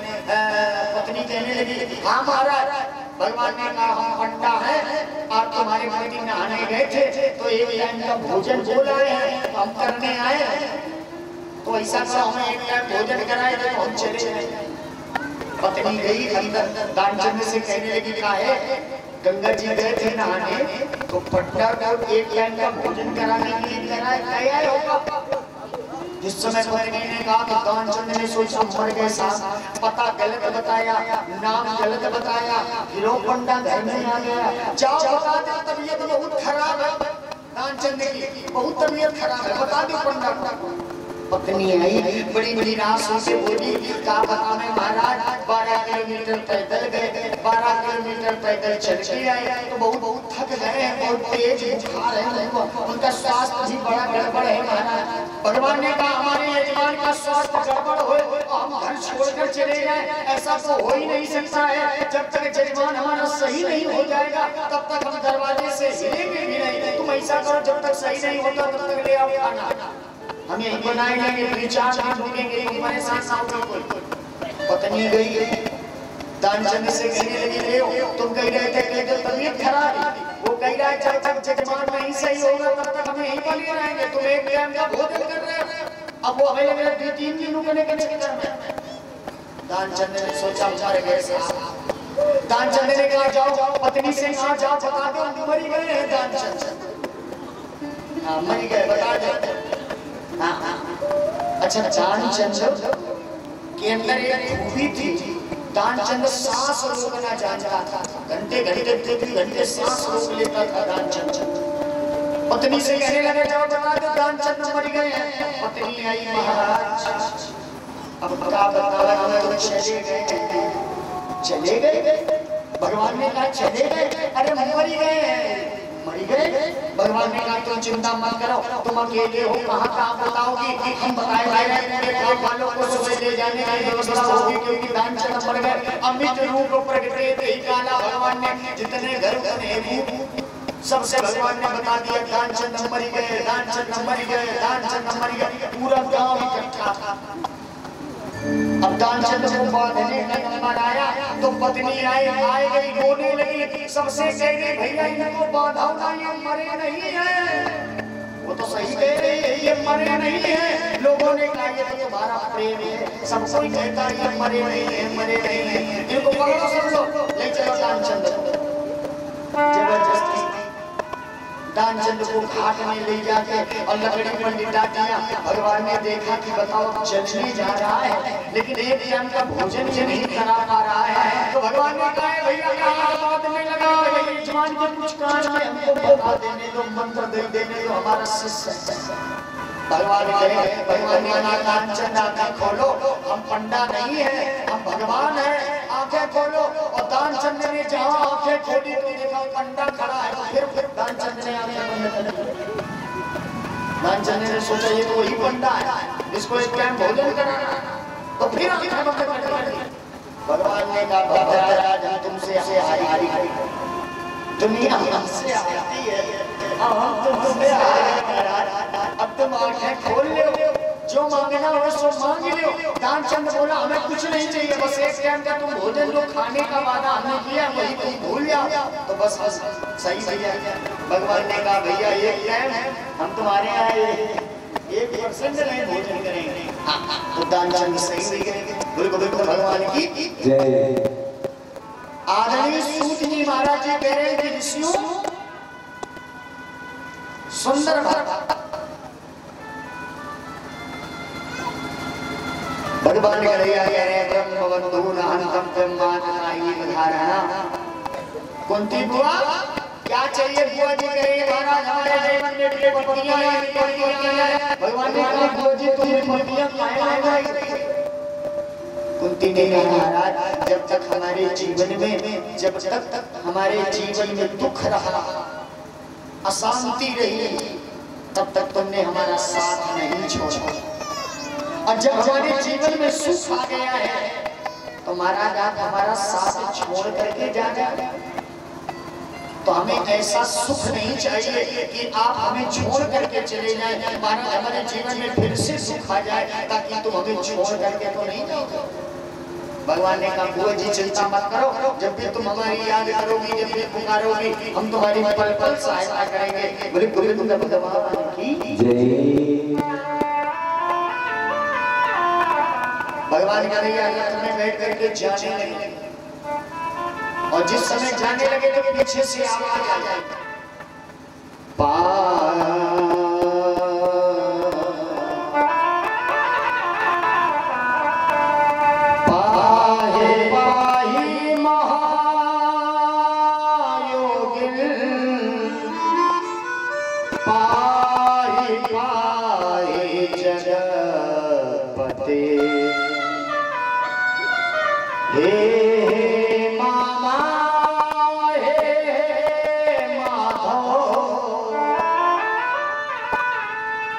पत्नी कहने लगी हाँ महाराज। भगवान ने कहा हम पंडा हैं, आप तुम्हारे पति नहाने गए थे तो एक टाइम का भोजन बोला है हम करने आए हैं, तो ऐसा करो हमें एक टाइम भोजन कराए तो हम चले गए। पत्नी गई अंदर, दानचंद से कहने लगी काहे? गंगा जी गए थे नहाने तो पंडा को एक टाइम का भोजन कराने के लिए कराया होगा। जिस समय पत्नी ने कहा तो दानचंद ने सोचा मर गए साहब, पता गलत बताया, नाम गलत बताया, हीरो पंडा घर में आ गया। जाओ बता दो तबीयत बहुत खराब है दानचंद की, बहुत तबीयत खराब है, बता दो पंडा को। पत्नी आई बड़ी निराश होकर बोली क्या बताने महाराज, 12 किलोमीटर पैदल गए, 12 किलोमीटर पैदल चल के आए तो बहुत थक गए हैं, बहुत तेज बुखार है, उनका स्वास्थ्य भी बड़ा गड़बड़ है महाराज। भगवान ने कहा हमारे यजमान का स्वास्थ्य गड़बड़ हो हम घर छोड़कर चले जाए, ऐसा तो हो ही नहीं सकता है। जब तक यजमान हमारा सही नहीं हो जाएगा तब तक हम दरवाजे से हिलेंगे भी नहीं। तुम ऐसा करो जब तक सही नहीं होता तब तक ले आओ खाना, हम यही बनाए लेंगे, रिचार्ज भी ढूंढेंगे, तुम परेशान ना हो बिल्कुल। पत्नी गई दानचंद से कहने लगी ले तुम कह रहे थे कि तबीयत खराब है, वो कह रहा है जब तक जजमान नहीं सही होगा तब तक हमें यहीं पर रहेंगे, तुम एक टाइम का भोजन कर रहे हो। अब वो हमें लग रहा है 2-3 दिन रुकने के चक्कर में। दानचंद ने सोचा मर गए साहब। दानचंद ने कहा जाओ पत्नी से कहा जाओ बता दो मर गए हैं दानचंद। हाँ मर गए बता दो। अच्छा दानचंद के अंदर एक खूबी थी, दानचंद सांस रोकना जानता था, घंटे घंटे सांस रोक लेता था दानचंद। पत्नी से कहने लगे जाओ बता दो दानचंद मर गए हैं। पत्नी आई महाराज अब क्या बताया, तो चले गए। भगवान ने कहा चले गए, अरे मर ही गए, मर ठीक है। भगवान ने कहा तुम चिंता मत करो, तुम अकेले हो, कहाँ कहाँ बताओगी, हम बताए गाँव वालों को सुबह ले जाने की व्यवस्था होगी, क्योंकि दानचंद मर गए। अमित रूप प्रगटे ते काला, भगवान ने जितने घर उतने रूप सबसे भगवान ने बता दिया दानचंद मर गए, दानचंद मर गए, दानचंद मर गए। पूरा गांव इकट्ठा था। अब दानचंद को बांधने का नंबर आया तो पत्नी आई गई, रोने लगी, सबसे कह गई भैया इनको बांधो ना, ये मरे नहीं है। वो तो सही कह रही है, ये मरे नहीं है। लोगों ने कहा ये तो तुम्हारा प्रेम है, सब कोई कहता है ये मरे नहीं है, मरे नहीं है, इनको पकड़ो सब लोग, ले चलो दानचंद। जबरदस्ती दानचंद को घाट में ले जाके और लकड़ी पर लिटा दिया। भगवान ने देखा कि बताओ जलने जा रहा है, लेकिन एक जन का भोजन ये नहीं करा पा रहा है। तो भगवान ने कहा भैया बात में लगा, जवान के कुछ काज में हमको बता देने दो, मंत्र दे देने दो, हमारा शिष्य। भगवान कहे, भगवान ने कहा दानचंद आंखें खोलो, हम पंडा नहीं है, हम भगवान है, आंखें खोलो। और दानचंद ने जहाँ आंखें खोली तो देखा पंडा खड़ा है। फिर दानचंद ने आंखें बंद कर दी। दानचंद ने सोचा ये तो वही पंडा है, इसको एक टाइम भोजन कराना, तो फिर आंखें बंद कर दी। भगवान ने कहा भद्रराज हम तुमसे हारी, दुनिया हमसे आती है, हम तुमसे हारी। अब तुम आंखें खोल लो, जो मांगना हो सो मांग लो। दानचंद बोला हमें कुछ नहीं चाहिए, बस एक टाइम का तुम भोजन जो खाने का वादा हमने किया वही तुम भूल जाओ तो बस सही भैया। भगवान ने कहा भैया एक टाइम हम तुम्हारे यहाँ 1% नहीं भोजन करेंगे। तो दानचंद सही भैया, बिल्कुल भगवान की जय। आदरणीय सूत जी महाराज जी कह रहे हैं कि ऋषियों सुंदर भगवान ने कहा ब्रह्म बंधु नाहंतम ब्रह्मात्मायि बधारणा। कुंती बुआ क्या चाहिए? बुआ जी कह रही है महाराज हमारे जीवन में विपत्तियां हैं। भगवान ने कहा बुआ जी तुम विपत्तियां काहे लाए? कुंती ने कहा महाराज जब तक हमारे जीवन में, जब तक हमारे जीवन में दुख रहा, अशांति रही, तब तक तुमने हमारा साथ नहीं छोड़ा। और जब हमारे जीवन में सुख आ गया है तो महाराज आप हमारा साथ छोड़ करके जा जाए। तो हमें ऐसा सुख नहीं चाहिए कि आप हमें छोड़ करके चले जाए। महाराज हमारे जीवन में फिर से सुख आ जाए, ताकि तुम हमें छोड़ करके तो नहीं जाओ। भगवान ने कहा बुआ जी चिंता मत करो, जब भी तुम हमारी याद करोगी, जब भी पुकारोगी, हम तुम्हारी पल पल सहायता करेंगे। बोले भगवान की जय। भगवान का रथ में बैठ करके जाने लगे, और जिस समय जाने लगे तो पीछे से आवाज आ जाए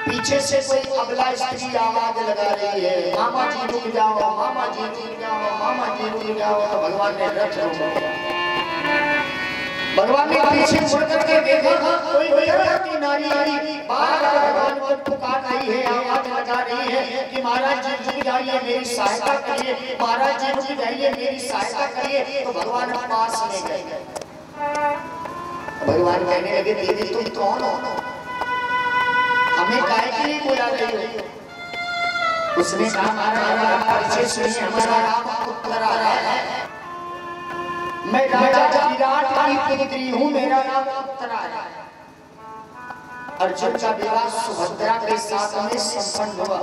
पीछे से कोई अबला स्त्री आवाज लगा रही है, मामा जी रुक जाओ, मामा जी रुक जाओ, मामा जी रुक जाओ। तो भगवान ने रथ रोक दिया। भगवान ने पीछे मुड़ करके देखा कोई गर्भवती नारी बार-बार भगवान को पुकार रही है, आवाज लगा रही है कि महाराज जी रुक जाइए, मेरी सहायता करिए, महाराज जी रुक जाइए, मेरी सहायता करिए। तो भगवान पास में गए। भगवान कहने लगे देवी तुम कौन हो, हमें काहे के लिए बुला रही हो? उसने कहा हमारा परिचय सुनिए, हमारा नाम उत्तरा है, मैं राजा विराट की पुत्री हूँ, मेरा नाम उत्तरा है। अर्जुन का विवाह सुभद्रा के साथ में संपन्न हुआ।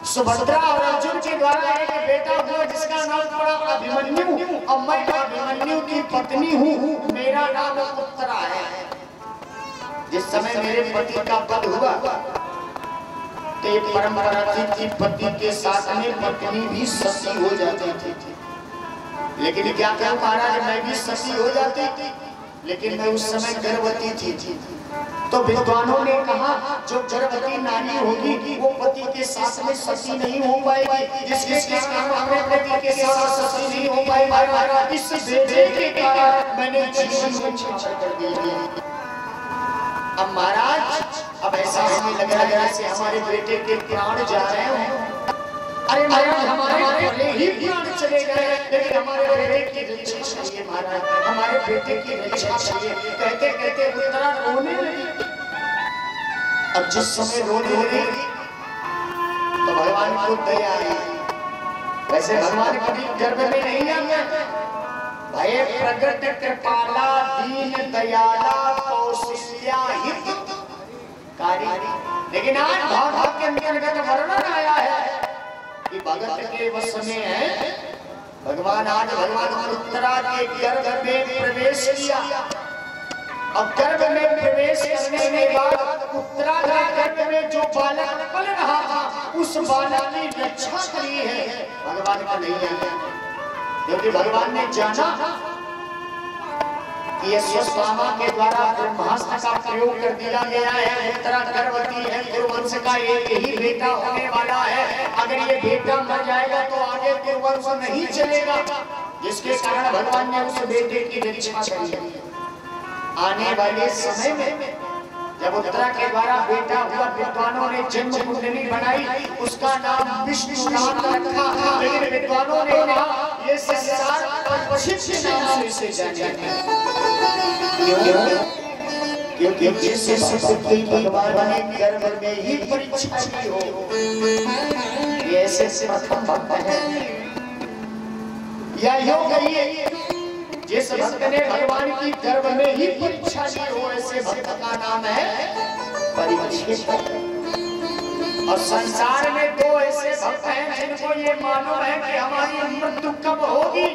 सुभद्रा और अर्जुन के द्वारा एक बेटा हुआ जिसका नाम पड़ा अभिमन्यु, और मैं अभिमन्यु की पत्नी हूँ, मेरा नाम उत्तरा है। जिस समय मेरे पति का पद हुआ तो ये परंपरा थी कि पति के साथ में पत्नी भी सती हो जाती थी। लेकिन क्या क्या महाराज मैं भी सती हो जाती थी, लेकिन मैं उस समय गर्भवती थी। तो विद्वानों ने कहा जो गर्भवती नारी होगी वो पति के साथ में सती नहीं हो पाएगी, जिसके कारण अपने पति के साथ सती नहीं हो पाएगी। इस बेटे के कारण मैंने जीवन को छाछा कर दिया। अब महाराज अब ऐसा हमें लग रहा है जैसे हमारे बेटे के प्राण जा रहे हैं। अरे महाराज हमारे भले ही प्राण चले गए लेकिन हमारे बेटे की रक्षा चाहिए महाराज, हमारे बेटे की रक्षा चाहिए। कहते कहते उत्तरा रोने लगी। अब जिस समय रोने लगी तो भगवान को दया आई। वैसे भगवान कभी गर्भ में नहीं आते, भय प्रगट कृपाला दीन दयाला कौशल्या हितकारी। लेकिन आज भागवत के अंतर्गत वर्णन आया है कि भगत के वश में है भगवान। आज भगवान उत्तरा के गर्भ में प्रवेश किया। अब गर्भ में प्रवेश करने के बाद उत्तरा के गर्भ में जो बालक पल रहा था उस बालक की रक्षा करी है भगवान का नहीं है, क्योंकि भगवान ने जाना कि यशोदामा के द्वारा ब्रह्मास्त्र का प्रयोग कर दिया गया है। उत्तरा गर्भवती है, कुरुवंश का एक ही बेटा होने वाला है। अगर ये बेटा मर जाएगा तो आगे कुरुवंश नहीं चलेगा, जिसके कारण भगवान ने उस बेटे की रक्षा करी। आने वाले समय में जब उत्तरा के द्वारा बेटा हुआ, विद्वानों ने जन्म कुंडली बनाई, उसका नाम विष्णु नाम रखा। लेकिन विद्वानों ने कहा ये संसार परीक्षित नाम से जाने क्योंकि जिससे सत्य भगवान ने गर्भ में ही परीक्षा की हो, ये ऐसे प्रथम भक्त है। या योग कहिए जिस भक्त ने भगवान की गर्भ में ही परीक्षा ली हो, ऐसे भक्त का नाम है परीक्षित। और संसार में दो ऐसे भक्त हैं जिनको ये मालूम है कि हमारी मृत्यु कब होगी।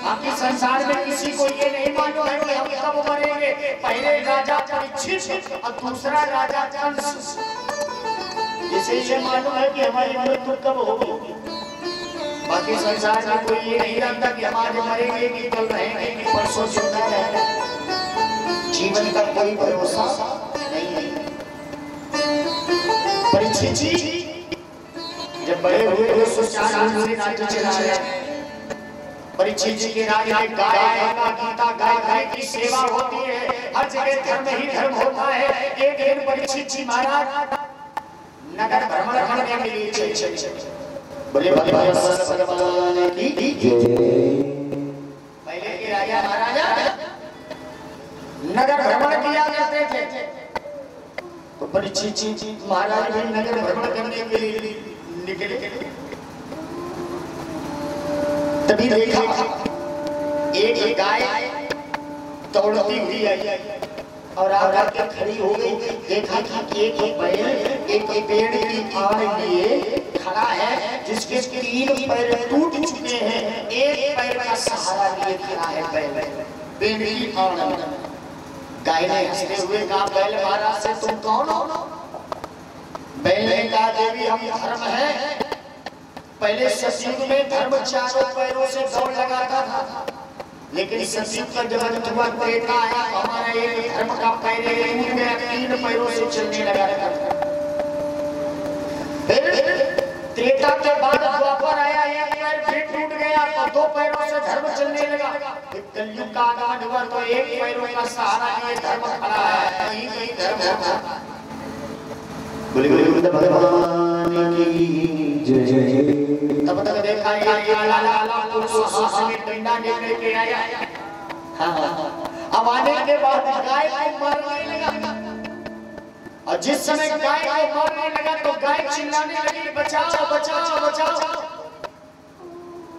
बाकी संसार में किसी को ये नहीं मालूम है कि हम कब मरेंगे। पहले राजा परीक्षित और दूसरा राजा कंस, जिसे ये मालूम है कि हमारी मृत्यु कब होगी। बाकी संसार में कोई ये नहीं जानता कि हम आज मरेंगे कि कल रहेंगे कि परसों जिंदा रहेंगे। जीवन का कोई भरोसा नहीं है। परीक्षित जी जब बड़े हुए सुचारू रूप से राज्य चलाया। परीक्षित जी के राज्य में गाय गीता गाय की सेवा होती है, हर जगह धर्म ही धर्म होता है। एक दिन परीक्षित जी महाराज नगर भ्रमण करने के लिए चले। बोले भगवान की जय। पहले के राजा महाराजा नगर भ्रमण किया करते थे, तो परीक्षित जी महाराज भी नगर भ्रमण करने के लिए निकले। तभी देखा एक गाय दौड़ती हुई आई और आकर के खड़ी हो गई। देखा कि एक बैल एक पेड़ की आड़ लिए खड़ा है, जिसके तीन पैर टूट चुके हैं, एक पैर का सहारा लिए खड़ा है बैल पेड़ की आड़ में। गाय ने हंसते हुए कहा बैल महाराज से तुम कौन हो? बैल ने कहा देवी हम धर्म है। पहले सतयुग में धर्म चारों पैरों से दौड़ लगाता था, लेकिन सतयुग का जब अथवा त्रेता आया हमारा एक धर्म का पैर टूट गया, तीन पैरों से चलने लगा। फिर त्रेता के बाद द्वापर आया, एक पैर फिर टूट गया तो दो पैरों से धर्म चलने लगा। कलयुग का आगमन हुआ तो एक पैरों का सहारा लिए धर्म खड़ा है। कहीं धर्म होता। बोले भगवान की जय। तब तक देखा ये लाला पुरुष में डंडा लेके आया। अब आने के बाद गाय को मारने लगा, और जिस समय गाय को मारने लगा तो गाय चिल्लाने लगी बचाओ बचाओ बचाओ।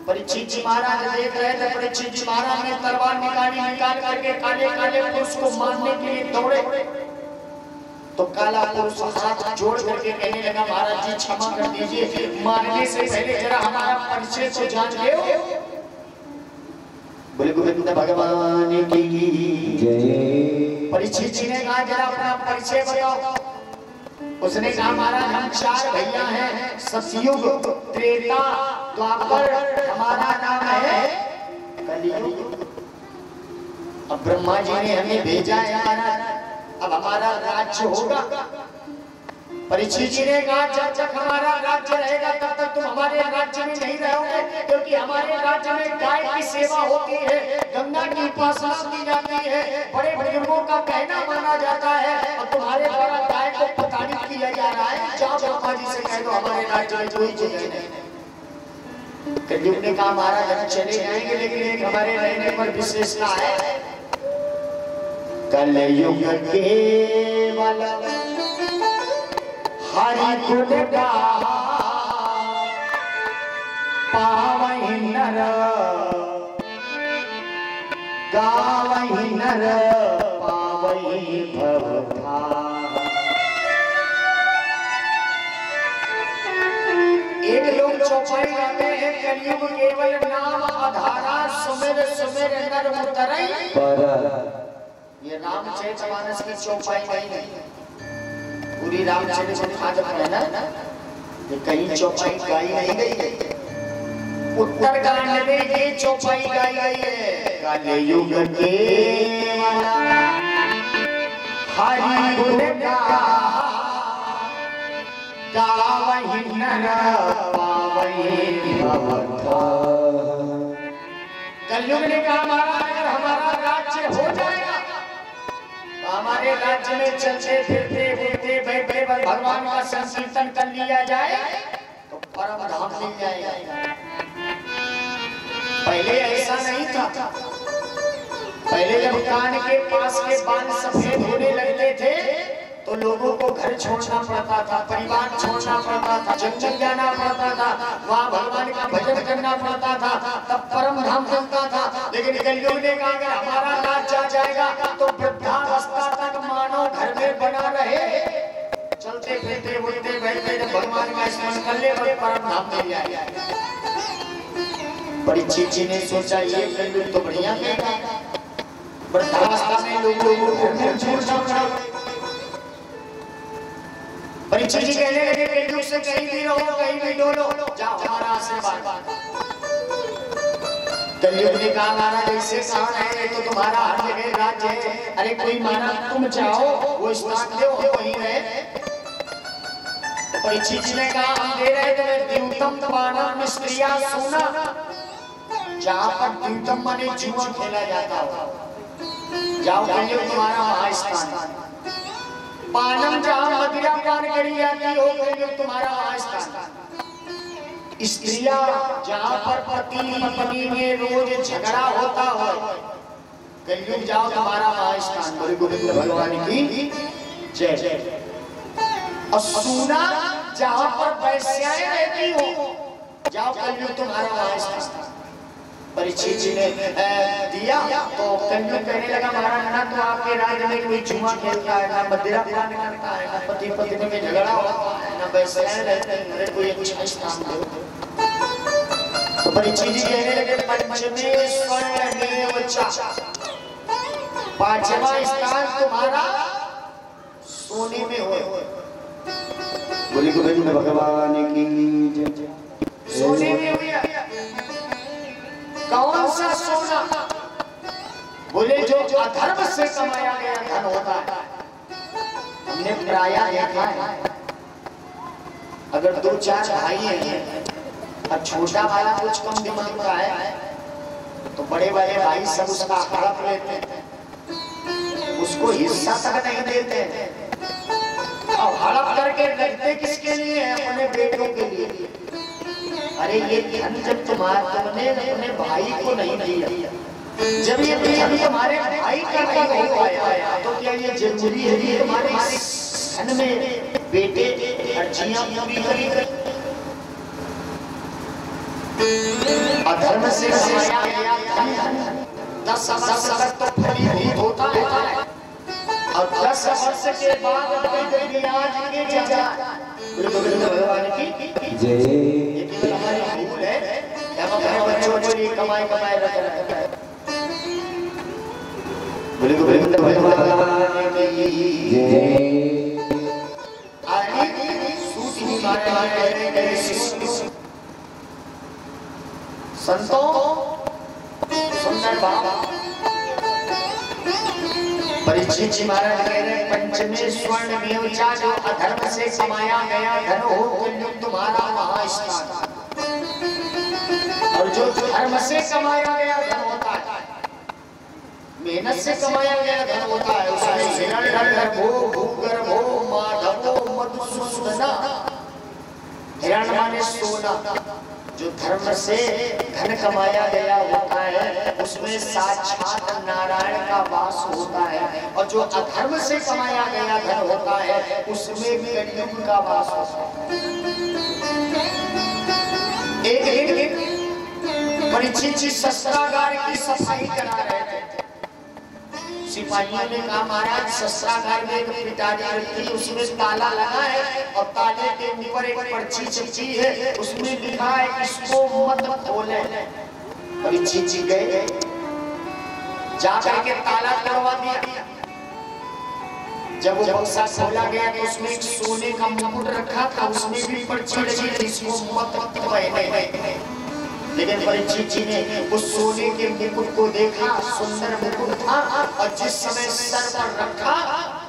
परीक्षित जी महाराज देख रहे थे। परीक्षित जी महाराज ने तलवार निकाल करके काले काले पुरुष को मारने के लिए दौड़े, तो काला पुरुष हाथ जोड़ करके कहने लगा महाराज जी क्षमा कर दीजिए, मारने से पहले जरा हमारा परिचय तो जान लो। बोले गोविंद भगवान की जय। परीक्षित जी ने कहा जरा अपना परिचय बताओ। उसने कहा महाराज हम चार भैया हैं, सतयुग त्रेता द्वापर, हमारा नाम है कलयुग। अब ब्रह्मा जी ने हमें भेजा है महाराज, अब हमारा राज्य होगा। परीक्षित जी ने कहा जब तक हमारा राज्य रहेगा तब तक तुम हमारे राज्य में नहीं रहोगे, क्योंकि हमारे राज्य में गाय की सेवा होती है, गंगा की उपासना की जाती है, बड़े बुजुर्गों का कहना माना जाता है, और तुम्हारे द्वारा गाय को प्रताड़ित किया जा रहा है। जाओ ब्रह्मा जी से कह दो हमारे राज्य में कोई जगह नहीं। कलयुग ने कहा महाराज हम चले जाएंगे, लेकिन एक हमारे रहने पर विशेषता है। कलयुग केवल हरि गुण पावहि नर, गावहि नर पावहि भवधाम। एक लोग चौपाई गाते हैं, कलयुग केवल नाम आधारा, सुमिर सुमिर नर उतरई पर। ये रामचरितमानस की चौपाई नहीं है, पूरी रामचरितमानस है ना, ये कहीं चौपाई गाई नहीं गई। उत्तरकांड में ये चौपाई गाई गई है। कलयुग केवल हरि गुण गावहि नर पावहि भवधाम। कलयुग ने कहा महाराज अगर हमारा राज्य हो जाएगा, हमारे राज्य में चलते फिरते बोलते बैठे भगवान का संकीर्तन कर लिया जाए तो परम धाम मिल जाएगा। पहले ऐसा नहीं था। पहले जब कान के पास के बाल सफेद होने लगते थे तो लोगों को घर छोड़ना पड़ता था, परिवार छोड़ना पड़ता था, जंगल जाना पड़ता था, वहाँ भगवान का भजन करना पड़ता था, तब परम धाम मिलता था। लेकिन कलयुग ने कहा अगर हमारा राज्य आ जाएगा तो वृद्धावस्था तक मानव घर में बना रहे, चलते फिरते बोलते बैठते जब भगवान का स्मरण कर ले तो परम धाम मिल जाएगा। परीक्षित जी ने सोचा ये कलयुग तो बढ़िया है, वृद्धावस्था में लोगों को घर में छोड़ना पड़ा। परीक्षित जी कहने लगे कलयुग से कहीं भी रहो, कहीं भी डोलो, जाओ हमारा आशीर्वाद। कलयुग ने कहा महाराज ऐसे कौन है, ये तो तुम्हारा हर जगह राज्य है। अरे कोई माना तुम चाहो वो स्थान दो, वहीं रहे। परीक्षित जी ने कहा हम दे रहे तुम्हें द्यूतम पानम स्त्रिया सोना, जहाँ पर द्यूतम माने जुआ खेला जाता हो, जाओ कलयुग तुम्हारा महास्थान। पानम जहाँ मदिरा पान करी जाती हो, कलयुग तुम्हारा महास्थान। स्त्रियां जहाँ पर पति पत्नी में रोज झगड़ा होता हो, कलयुग जाओ तुम्हारा महास्थान। बोले गोविंद भगवान की जय। और सोना जहाँ पर वैश्याएं रहती हो, जाओ कलयुग तुम्हारा महास्थान। परीक्षित जी ने दिया तो कलयुग कहने लगा महाराज ना तो आपके राज्य में कोई जुआ खेलता है, ना मदिरा पान करता है, ना पति पत्नी में झगड़ा होता है, ना वैश्याएं रहते हैं, कोई अच्छा स्थान दो। तो परीक्षित जी कहने लगे पंचमे स्वर्णमेव च, पांचवा स्थान तुम्हारा सोने में हो। बोले गोविंद भगवान की जय। सोने में हुआ कौन सा सोना? बोले जो अधर्म से कमाया गया धन होता है। हमने प्रायः देखा है अगर दो चार भाई हैं और छोटा वाला कुछ कम दिमाग का है तो बड़े बड़े भाई सब उसका हड़प लेते हैं, उसको हिस्सा तक नहीं देते और हड़प करके रखते किसके लिए? अपने बेटों के लिए। अरे ये धन जब तुमने अपने भाई को नहीं दिया, जब ये धन तुम्हारे भाई का नहीं हो पाया तो क्या ये जरूरी है कि तुम्हारे धन में बेटे अर्जियां पूरी करी? अधर्म से कमाया गया धन 10 वर्ष तो फलीभूत होता है और 10 वर्ष के बाद भगवान की जय। हमारी भूल है, हम अपने बच्चों के लिए कमाई रख रहे हैं। बोले गोविंद भगवान की जय। सूती मारे संतों सुंदर बाबा जी महाराज कह रहे पंचमे स्वर्ण मेवचा, जो अधर्म से कमाया गया धन हो कलयुग तुम्हारा महास्थान। और जो धर्म से कमाया गया धन होता है, मेहनत से कमाया गया धन होता है, उसमें हिरण्यगर्भो भूगर्भो माधवो मधुसूदना। हिरण्य माने सोना, जो धर्म से धन कमाया गया होता है उसमें साक्षात नारायण का वास होता है, और जो अधर्म से कमाया गया धन होता है उसमें कलयुग का वास होता है। एक परीक्षित जी शस्त्रागार की सफाई करा रहे थे। सिपाहियों ने कहा महाराज शस्त्रागार में एक पिटारी रखी, उसमें ताला लगा है और ताले के ऊपर एक पर्ची चिपकी है, उसमें लिखा है इसको मत खोले। परीक्षित जी गए, जाकर के ताला तोड़वा दिया। जब वो बक्सा खोला गया तो उसमें एक सोने का मुकुट रखा था, उसमें भी पर्ची लगी थी इसको मत पहने। लेकिन परीक्षित जी ने उस सोने के मुकुट को देखा, सुंदर मुकुट था, और जिस समय सर पर रखा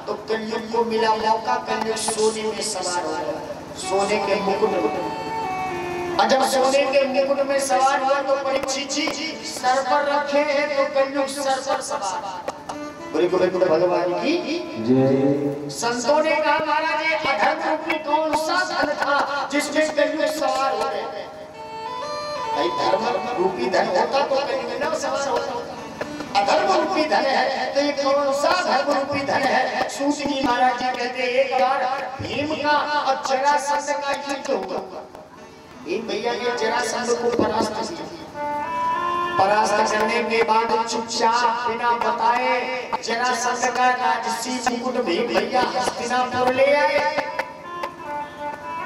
तो कलयुग को मिला मौका, कलयुग सोने में सवार हो गया, सोने के मुकुट में। और जब सोने के मुकुट में सवार हुआ तो परीक्षित जी सर पर रखे हैं तो कलयुग सर पर सवार। भगवान की जय। संतों ने कहा महाराज ये अधर्म रूपी कौन सा धन था जिसमें कलयुग सवार हो गए? भाई धर्म रूपी धन होता तो कलयुग न सवार होता। अधर्म रूपी धन है तो ये कौन सा धर्म रूपी धन है? सूत जी महाराज जी कहते एक बार भीम का और जरासंध का युद्ध हुआ। भीम भैया ने जरासंध को परास्त करने के बाद चुपचाप बिना बताए जरासंध का राजसी मुकुट भीम भैया हस्तिनापुर ले आए।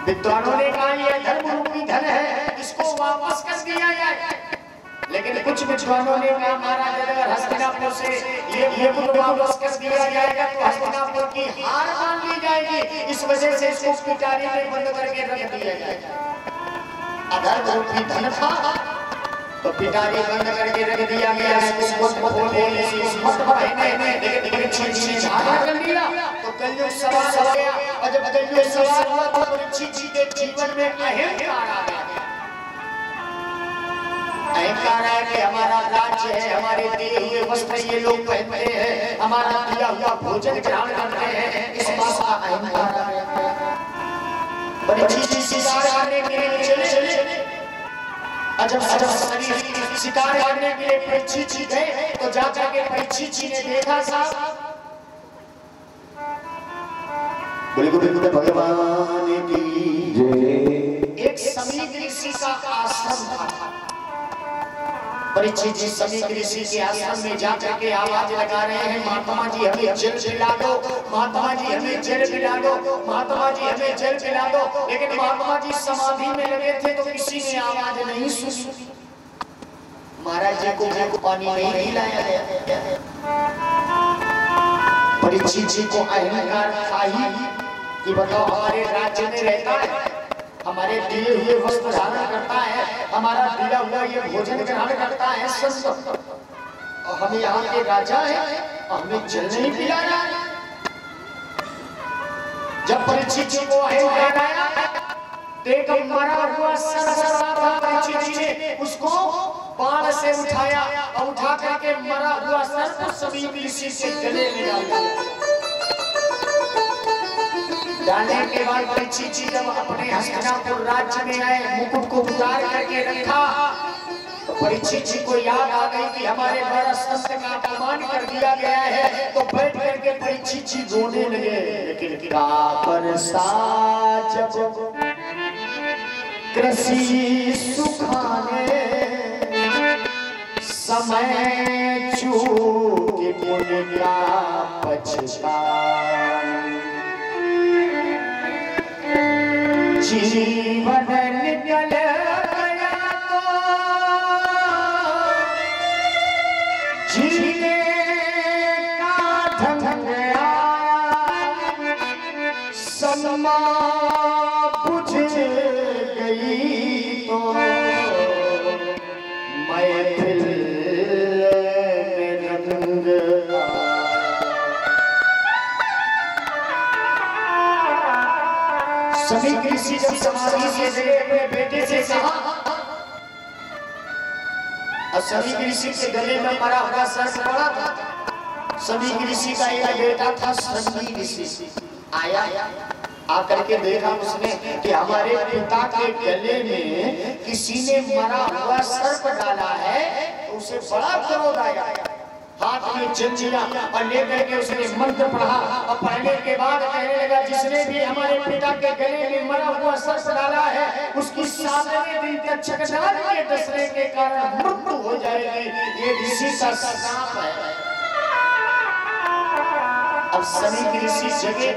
विद्वानों ने कहा यह धर्म रूपी धन है, इसको वापस कर दिया जाए। लेकिन कुछ विद्वानों ने कहा महाराज अगर हस्तिनापुर से ये मुकुट वापस कर दिया जाएगा तो हस्तिनापुर की हार मान ली जाएगी, इस वजह से इसको पिटारी में बंद करके रख दिया जाएगा। अधर्म रूपी धन था तो पिटारी बंद करके रख दिया गया, इसको मत खोले, मत पहने। लेकिन परीक्षित जी झाड़ा कर दिया तो कलयुग सवार हो गया, और जब कलयुग सवार हुआ तो परीक्षित जी के जीवन में अहंकार आ गया। अहंकार है कि हमारा राज्य है, हमारे दिए हुए वस्त्र ये लोग पहनते हैं, हमारा दिया हुआ भोजन ग्रहण करते हैं, इस बात का अहंकार आ गया। परीक्षित जी शिकार करने के लिए चले, जब शिकार करने के लिए परीक्षित जी गए तो जाकर के परीक्षित जी ने देखा साहब भगवान की जय। एक समीप ऋषि का आश्रम था। परीक्षित जी समीप ऋषि के आश्रम में जाकर के आवाज लगा रहे हैं महात्मा जी हमें जल पिला दो, महात्मा जी हमें जल पिला दो, महात्मा जी हमें जल पिला दो। लेकिन महात्मा जी समाधि में लगे थे तो किसी ने आवाज नहीं सुनी। महाराज जी को पानी नहीं पिलाया गया। परीक्षित जी को अहंकार था ही कि बताओ हमारे राज्य में रहता है, हमारे दिए हुए वस्त्र धारण करता है, हमारा दिया हुआ ये भोजन ग्रहण करता है संत, और हम यहाँ के राजा हैं और हमें जल नहीं पिला रहा है। जब परीक्षित जी को अहंकार आया देख मरा हुआ परीक्षित जी ने उसको बाण से उठाया और उठा करके मरा हुआ सर्प समीप ऋषि से गले में डाल दिया। डालने के बाद परीक्षित जी जब अपने हस्तिनापुर राज्य में आए, मुकुट को उतार करके रखा तो परीक्षित जी को याद आ गई कि हमारे द्वारा संत का अपमान कर दिया गया है। तो बैठ करके परीक्षित जी रोने लगे। लेकिन जब कृषि सुखाने समय चूके पुण्य का पछताए, जीवन निकल गया तो जीने का ढंग आया, सनमा बुझ गई तो महफिल में रंग सभी ऋषि जब समाधि से जगह अपने बेटे से कहा, और सभी ऋषि के गले में मरा हुआ सर्प पड़ा था। सभी ऋषि का एक बेटा था सभी ऋषि, आया आकर के देखा उसने कि हमारे पिता के गले में किसी ने मरा हुआ सर्प डाला है, तो उसे बड़ा क्रोध आया। हाथ में जंजीरा और लेकर के उसने मंत्र पढ़ा, और पढ़ने के बाद कहने लगा जिसने भी हमारे पिता के गले में मरा हुआ सर्प डाला है उसकी 7वें दिन तक चकनार के डसने के कारण मृत्यु हो जाएगी। ये ऋषि का श्राप है। अब सभी ऋषि जगे,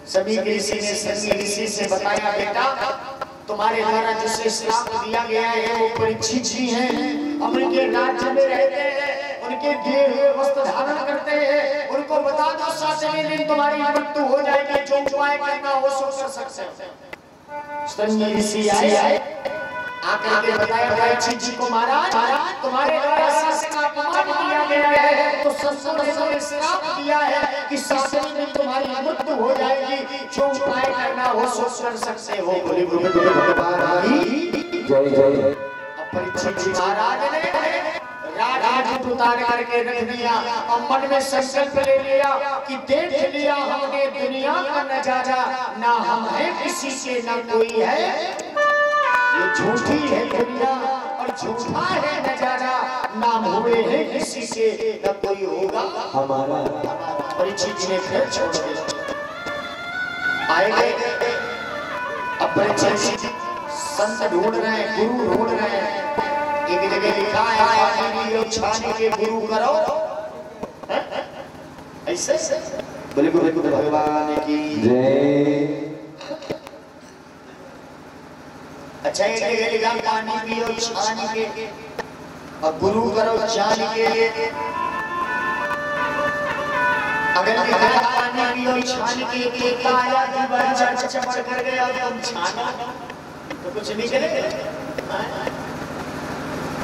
सभी ऋषि ने सभी ऋषि से बताया बेटा तुम्हारे द्वारा जिसे श्राप दिया गया है वो परीक्षित जी हैं, उनके राज्य में रहते हैं, उनके दिए हुए वस्त्र धारण करते हैं, उनको बता दो 7वें दिन तुम्हारी मृत्यु हो जाएगी, जो उपाय करना हो सो कर सकते हो। सभी ऋषि आए आकर के बताया परीक्षित जी को महाराज तुम्हारे द्वारा शासन का अपमान किया गया है, तो संसद ने श्राप दिया है कि 7वें दिन तुम्हारी मृत्यु हो जाएगी, जो उपाय करना हो सो कर सकते हो। बोले बोले जय जय। परीक्षित जी महाराज ने राज उतार करके रख दिया और मन में संकल्प ले लिया कि देख लिया हमने दुनिया का नजारा, ना हम है किसी से ना कोई है, ये झूठी है दुनिया और झूठा है नजारा, नाम हुए है किसी से न कोई होगा हमारा। परीक्षित जी ने फिर छोड़ दिया, आए गए। अब परीक्षित जी संत ढूंढ रहे हैं, गुरु ढूंढ रहे हैं। एक जगह लिखा है छानी के गुरु करो, ऐसे बोले गुरु भगवान की जय। अच्छा एक जगह लिखा पानी पियो छानी के और गुरु करो जान के। अगर लिखा पानी पियो छानी के काया दीवार चढ़ कर गया तुम छाना तो कुछ नहीं करेगा,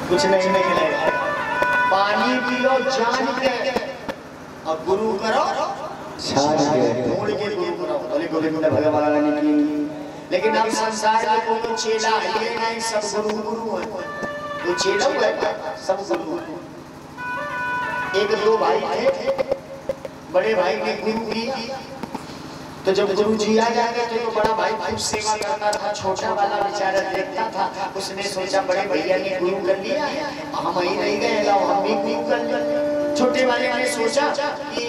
कुछ नहीं मिलेगा। पानी पियो जान के और गुरु करो छान के, ढूंढ के गुरु करो। बोले गोविंद भगवान की। लेकिन अब संसार में कोई चेला है नहीं, सब गुरु गुरु है, तो चेला है सब गुरु। एक दो भाई थे, बड़े भाई ने गुरु किया, तो जब गुरु जी आ जाते थे तो बड़ा भाई खूब सेवा करता था, छोटा वाला बेचारा देखता था। उसने सोचा बड़े भैया ने गुरु कर लिया, हम ही नहीं गए, हम भी गुरु कर लिया। छोटे वाले ने सोचा कि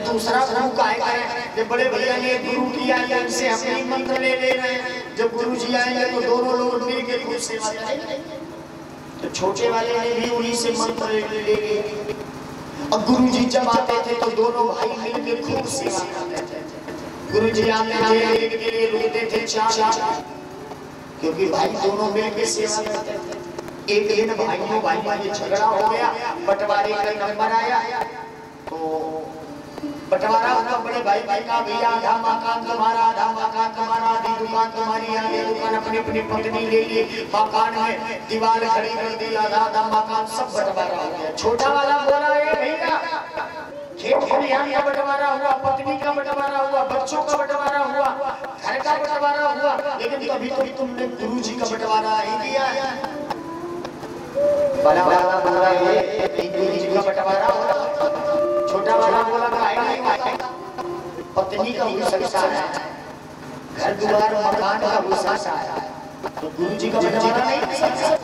दूसरा गुरु काहे करें, जब बड़े भैया ने गुरु किया इनसे हम ही मंत्र ले ले रहे हैं, जब गुरु जी आएंगे तो दोनों लोग मिलकर खूब सेवा करेंगे। तो छोटे वाले ने भी उन्हीं से मंत्र ले लिए। अब गुरु जी जब आते थे तो दोनों भाई मिलकर खूब सेवा करते थे। गुरु जी आते थे के लिए रुकते थे चार, क्योंकि भाई दोनों मिलकर सेवा करते थे। एक दिन भाइयों में झगड़ा हो गया, बंटवारे का नंबर आया, तो बंटवारा हुआ। बड़े भाई का भैया आधा मकान तुम्हारा, आधा मकान तुम्हारा, आधी दुकान तुम्हारी, आधी दुकान अपनी अपनी पत्नी ले ली, मकान में दीवार खड़ी कर दी, आधा आधा मकान सब बंटवारा हो गया। छोटा वाला बोला ये भैया खेत खलिहान का बंटवारा हुआ, पत्नी का बंटवारा हुआ, बच्चों का बंटवारा हुआ, घर का बंटवारा हुआ, लेकिन कभी कभी तुमने गुरु जी का बंटवारा नहीं किया। बड़ा वाला बोला ये गुरु जी का बंटवारा हुआ, छोटा वाला बोला पत्नी का गुस्सा है, घर द्वार मकान का गुस्सा है, तो गुरु जी का बंटवारा नहीं कर सकता।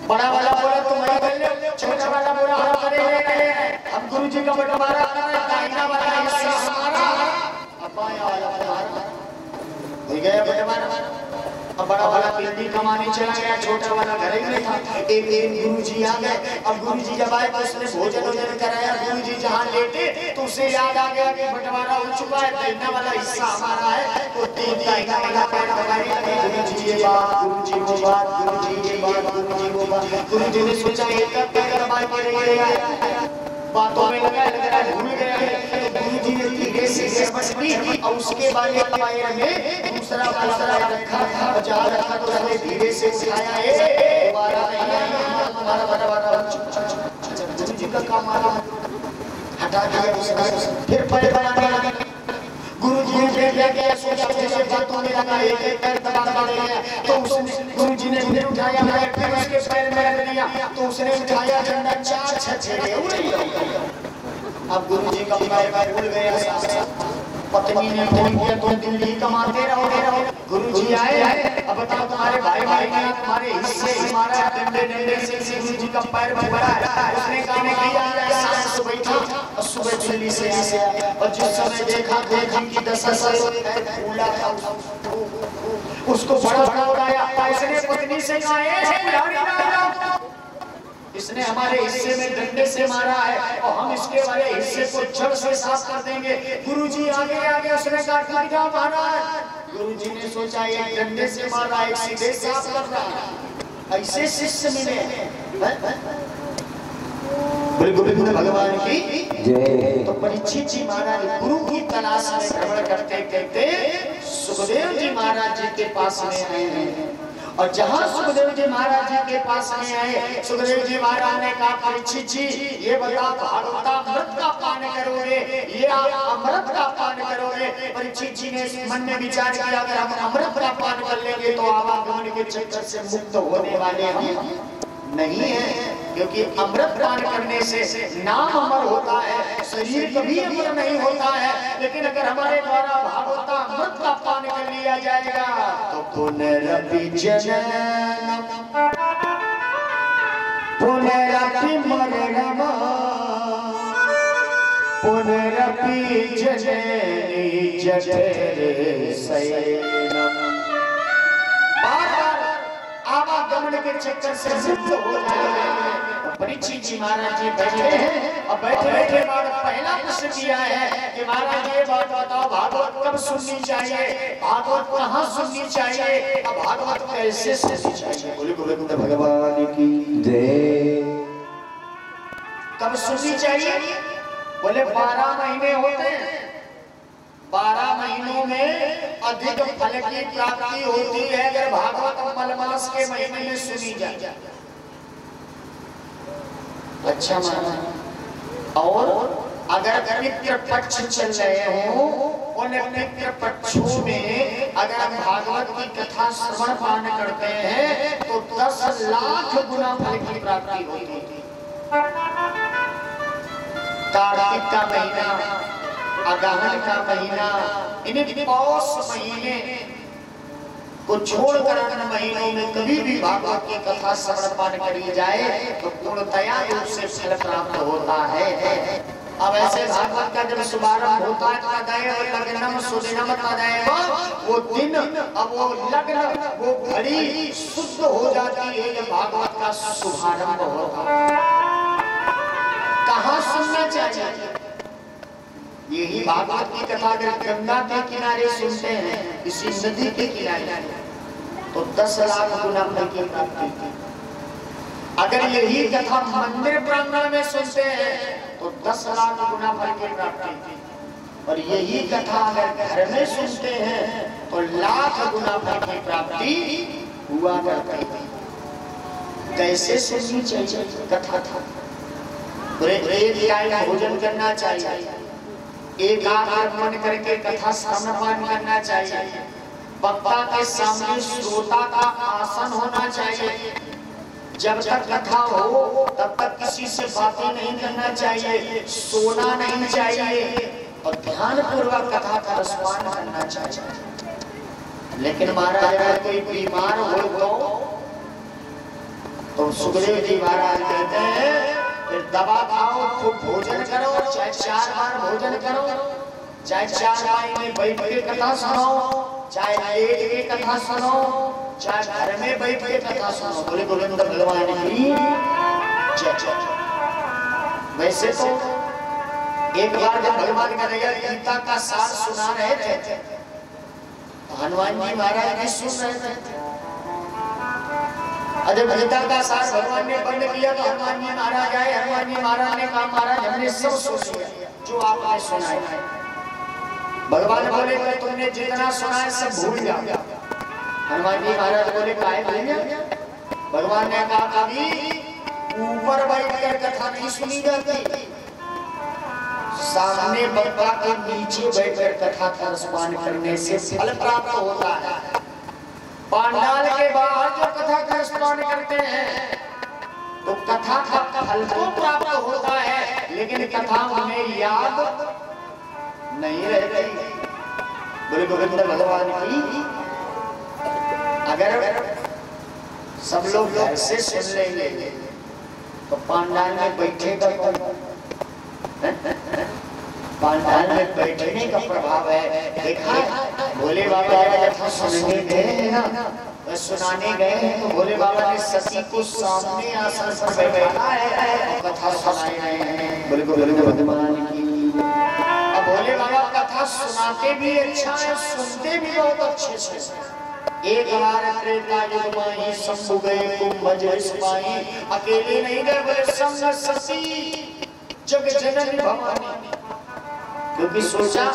बड़ा वाला बोला तुम नहीं कर ले, छोटा वाला बोला हम करेंगे, हम गुरु जी का बंटवारा करें, दाहिना वाला हिस्सा हमारा, अब बायां वाला हमारा, हो गया बंटवारा। अब बड़ा वाला बिल्डिंग कमाने चला गया, छोटा वाला घर ही में था। एक दिन गुरु जी आ गए। अब गुरु जी जब आए तो उसने भोजन कराया। गुरु जी जहाँ लेटे तो उसे याद आ गया कि बंटवारा हो चुका है, दाहिना वाला हिस्सा हमारा है, तो दाहिना वाला पैर दबाया। गुरु जी ये बात, गुरु जी वो बात, गुरु जी ये बात, गुरु जी वो बात। गुरु जी ने सोचा ये कब तक बात पड़ेगा, बातों में लगा भूल गया है। गुरु जी ने धीरे से ली और उसके बाद पैर में दूसरा रखा था, बचा रखा, तो उसने धीरे से उठाया है, दोबारा नहीं तुम्हारा बंटवारा। गुरु जी का काम आया, हटा दिया उसने, फिर पैर बनाने लगे। गुरु जी ने क्या सोचा, जैसे बातों में लगा एक पैर दबा दिया, तो उसने गुरु जी ने फिर उठाया, फिर उसके पैर में रख दिया, तो उसने उठाया झंडा, चार छछेरे उड़े। अब गुरु जी का पैर उड़ गया, पत्नी ने फोन किया, तुम दिल्ली कमाते रहोगे। गुरु जी आए, अब बताओ तुम्हारे भाई ने तुम्हारे हिस्से हमारा डंडे से गुरु जी का पैर भरा है। उसने काम किया, सांझ सुबह था और सुबह दिल्ली से आया, और जिस समय देखा कि 10 फूला था, उसको बड़ा उड़ाया। इसने पत्नी से कहा, इसने हमारे हिस्से में डंडे से मारा है और हम इसके वाले हिस्से को जड़ से साफ कर देंगे। गुरुजी आगे उसने कहा क्या मारा है? गुरुजी ने सोचा एक डंडे से मारा, एक सीधे साफ कर रहा है। ऐसे शिष्य मिले बिल्कुल भगवान की जय। तो परीक्षित जी महाराज गुरु की तलाश में भ्रमण करते करते सुखदेव जी महाराज जी के पास में आए हैं। और जहां सुखदेव जी महाराज जी के पास में आए, सुखदेव जी महाराज ने कहा, परीक्षित जी ये बताओ, भागवतामृत का पान करोगे, ये आप अमृत का पान करोगे? परीक्षित जी ने मन में विचार किया, अगर हम अमृत का पान कर लेंगे तो आवागमन के चक्कर से मुक्त होने वाले हम नहीं है, क्योंकि अमृत पान करने से नाम अमर होता है, शरीर कभी अमर नहीं होता है। लेकिन अगर हमारे द्वारा भागवतामृत का पान कर लिया जाएगा तो पुनरपि जननम पुनरपि मरणम पुनरपि जननी जठरे शयनम। आवागमन के चक्कर से मुक्त हो जाएंगे। परीक्षित जी महाराज जी बैठे हैं और बैठे पहला प्रश्न किया है कि महाराज ये बात बताओ, भागवत कब सुननी चाहिए, भागवत कहाँ सुननी चाहिए, अब भागवत कैसे सुननी चाहिए? बोले गोविंद भगवान की जय। कब सुननी चाहिए? बोले 12 महीने होते हैं, 12 महीनों में अधिक फल की प्राप्ति होती है अगर भागवत मलमास के महीने में सुनी जाए। अच्छा माना। और अगर मित्र पक्ष चल रहे हो, उन मित्र पक्षों में अगर हम भागवत की कथा श्रवण पान करते हैं तो 10 लाख गुना फल की प्राप्ति होती है। कार्तिक का महीना, अगहन का महीना, इन्हीं पौष महीने को छोड़कर अन्य महीनों में कभी भी भागवत की कथा श्रवण पान करी जाए तो पूर्णतया रूप से फल प्राप्त होता है। अब ऐसे भागवत का जब शुभारंभ होता है तदैव लग्नम सुदिनम तदैव, वो दिन, अब वो लग्न, वो घड़ी शुद्ध हो जाती है जब भागवत का शुभारंभ होता है। कहाँ सुनना चाहिए? यही भागवत की कथा अगर गंगा के किनारे सुनते हैं, इसी नदी के किनारे, तो 10 लाख गुना फल की प्राप्ति। अगर यही कथा मंदिर प्रांगण में सुनते हैं तो 10 लाख गुना फल की प्राप्ति। और यही कथा अगर घर में सुनते हैं तो लाख गुना फल की प्राप्ति हुआ करती है। कैसे सुननी चाहिए कथा? था एक टाइम भोजन करना चाहिए, एक आगमन करके कथा श्रवण पान करना चाहिए, वक्ता के सामने श्रोता का आसन होना चाहिए, जब तक कथा हो तब तक किसी से बातें नहीं करना चाहिए, सोना नहीं चाहिए और ध्यान पूर्वक कथा का रसपान करना चाहिए। लेकिन महाराज अगर कोई बीमार हो तो सुखदेव जी महाराज कहते हैं फिर दवा खाओ, खूब भोजन करो, चाहे 4 बार भोजन करो, चाहे 4 महीने बैठ के कथा सुनो, चाहे लेट के कथा सुनो, चाहे घर में बैठ के कथा सुनो। बोले गोविंद भगवान की जय। वैसे तो एक बार जब भगवान का गीता का सार सुना रहे थे, हनुमान जी महाराज भी सुन रहे थे। जब गीता का सार भगवान ने बंद किया तो हनुमान जी महाराज आए। हनुमान जी महाराज ने कहा महाराज हमने सब सुन लिया जो आपने सुनाया। भगवान बोले कि तुमने जितना सुना है सब भूल जाओ। हनुमान जी महाराज बोले काहे भूल गया? भगवान ने कहा कभी ऊपर बैठकर कथा नहीं सुनी जाती, सामने बक्का के नीचे बैठकर कथा का रसपान करने से फल प्राप्त होता है। पांडाल के बाहर जो कथा का रसपान करते हैं तो कथा का फल तो प्राप्त होता है, लेकिन कथा उन्हें याद नहीं रहती। बोले गोविंद भगवान की अगर सब लोग घर से सुन लेंगे तो पांडाल में बैठेगा कौन? पांडाल में बैठने का प्रभाव है। देखा भोले बाबा कथा सुनने गए ना, सुनाने गए हैं तो भोले बाबा ने सती को सामने आसन पर बैठाया है, कथा सुनाए हैं। बोले गोविंद भगवान की। अब भोले बाबा कथा सुनाते भी अच्छा है, सुनते भी बहुत अच्छे से। एक बार त्रेता युग में शंभु गए कुंभज समाई, अकेले नहीं गए बोले संग सती जग जननी भवानी। क्योंकि सोचा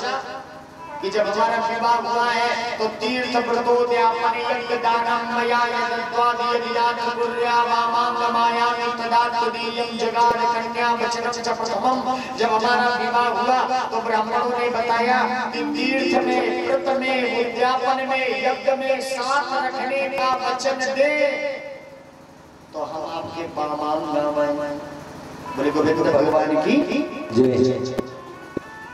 कि जब हमारा विवाह हुआ है तो तीर्थ व्रतोद्यापन यज्ञ दानम मया यद्वादि यदिदान पुर्या वामां गमायामि तदा तदीयं जगार कन्या वचनं च प्रथमम्। जब हमारा विवाह हुआ तो ब्राह्मणों ने बताया कि तीर्थ में, व्रत में, उद्यापन में, यज्ञ में साथ रखने का वचन दे तो हम आपके वामां गमायामि। बोले गोविंद भगवान की जय।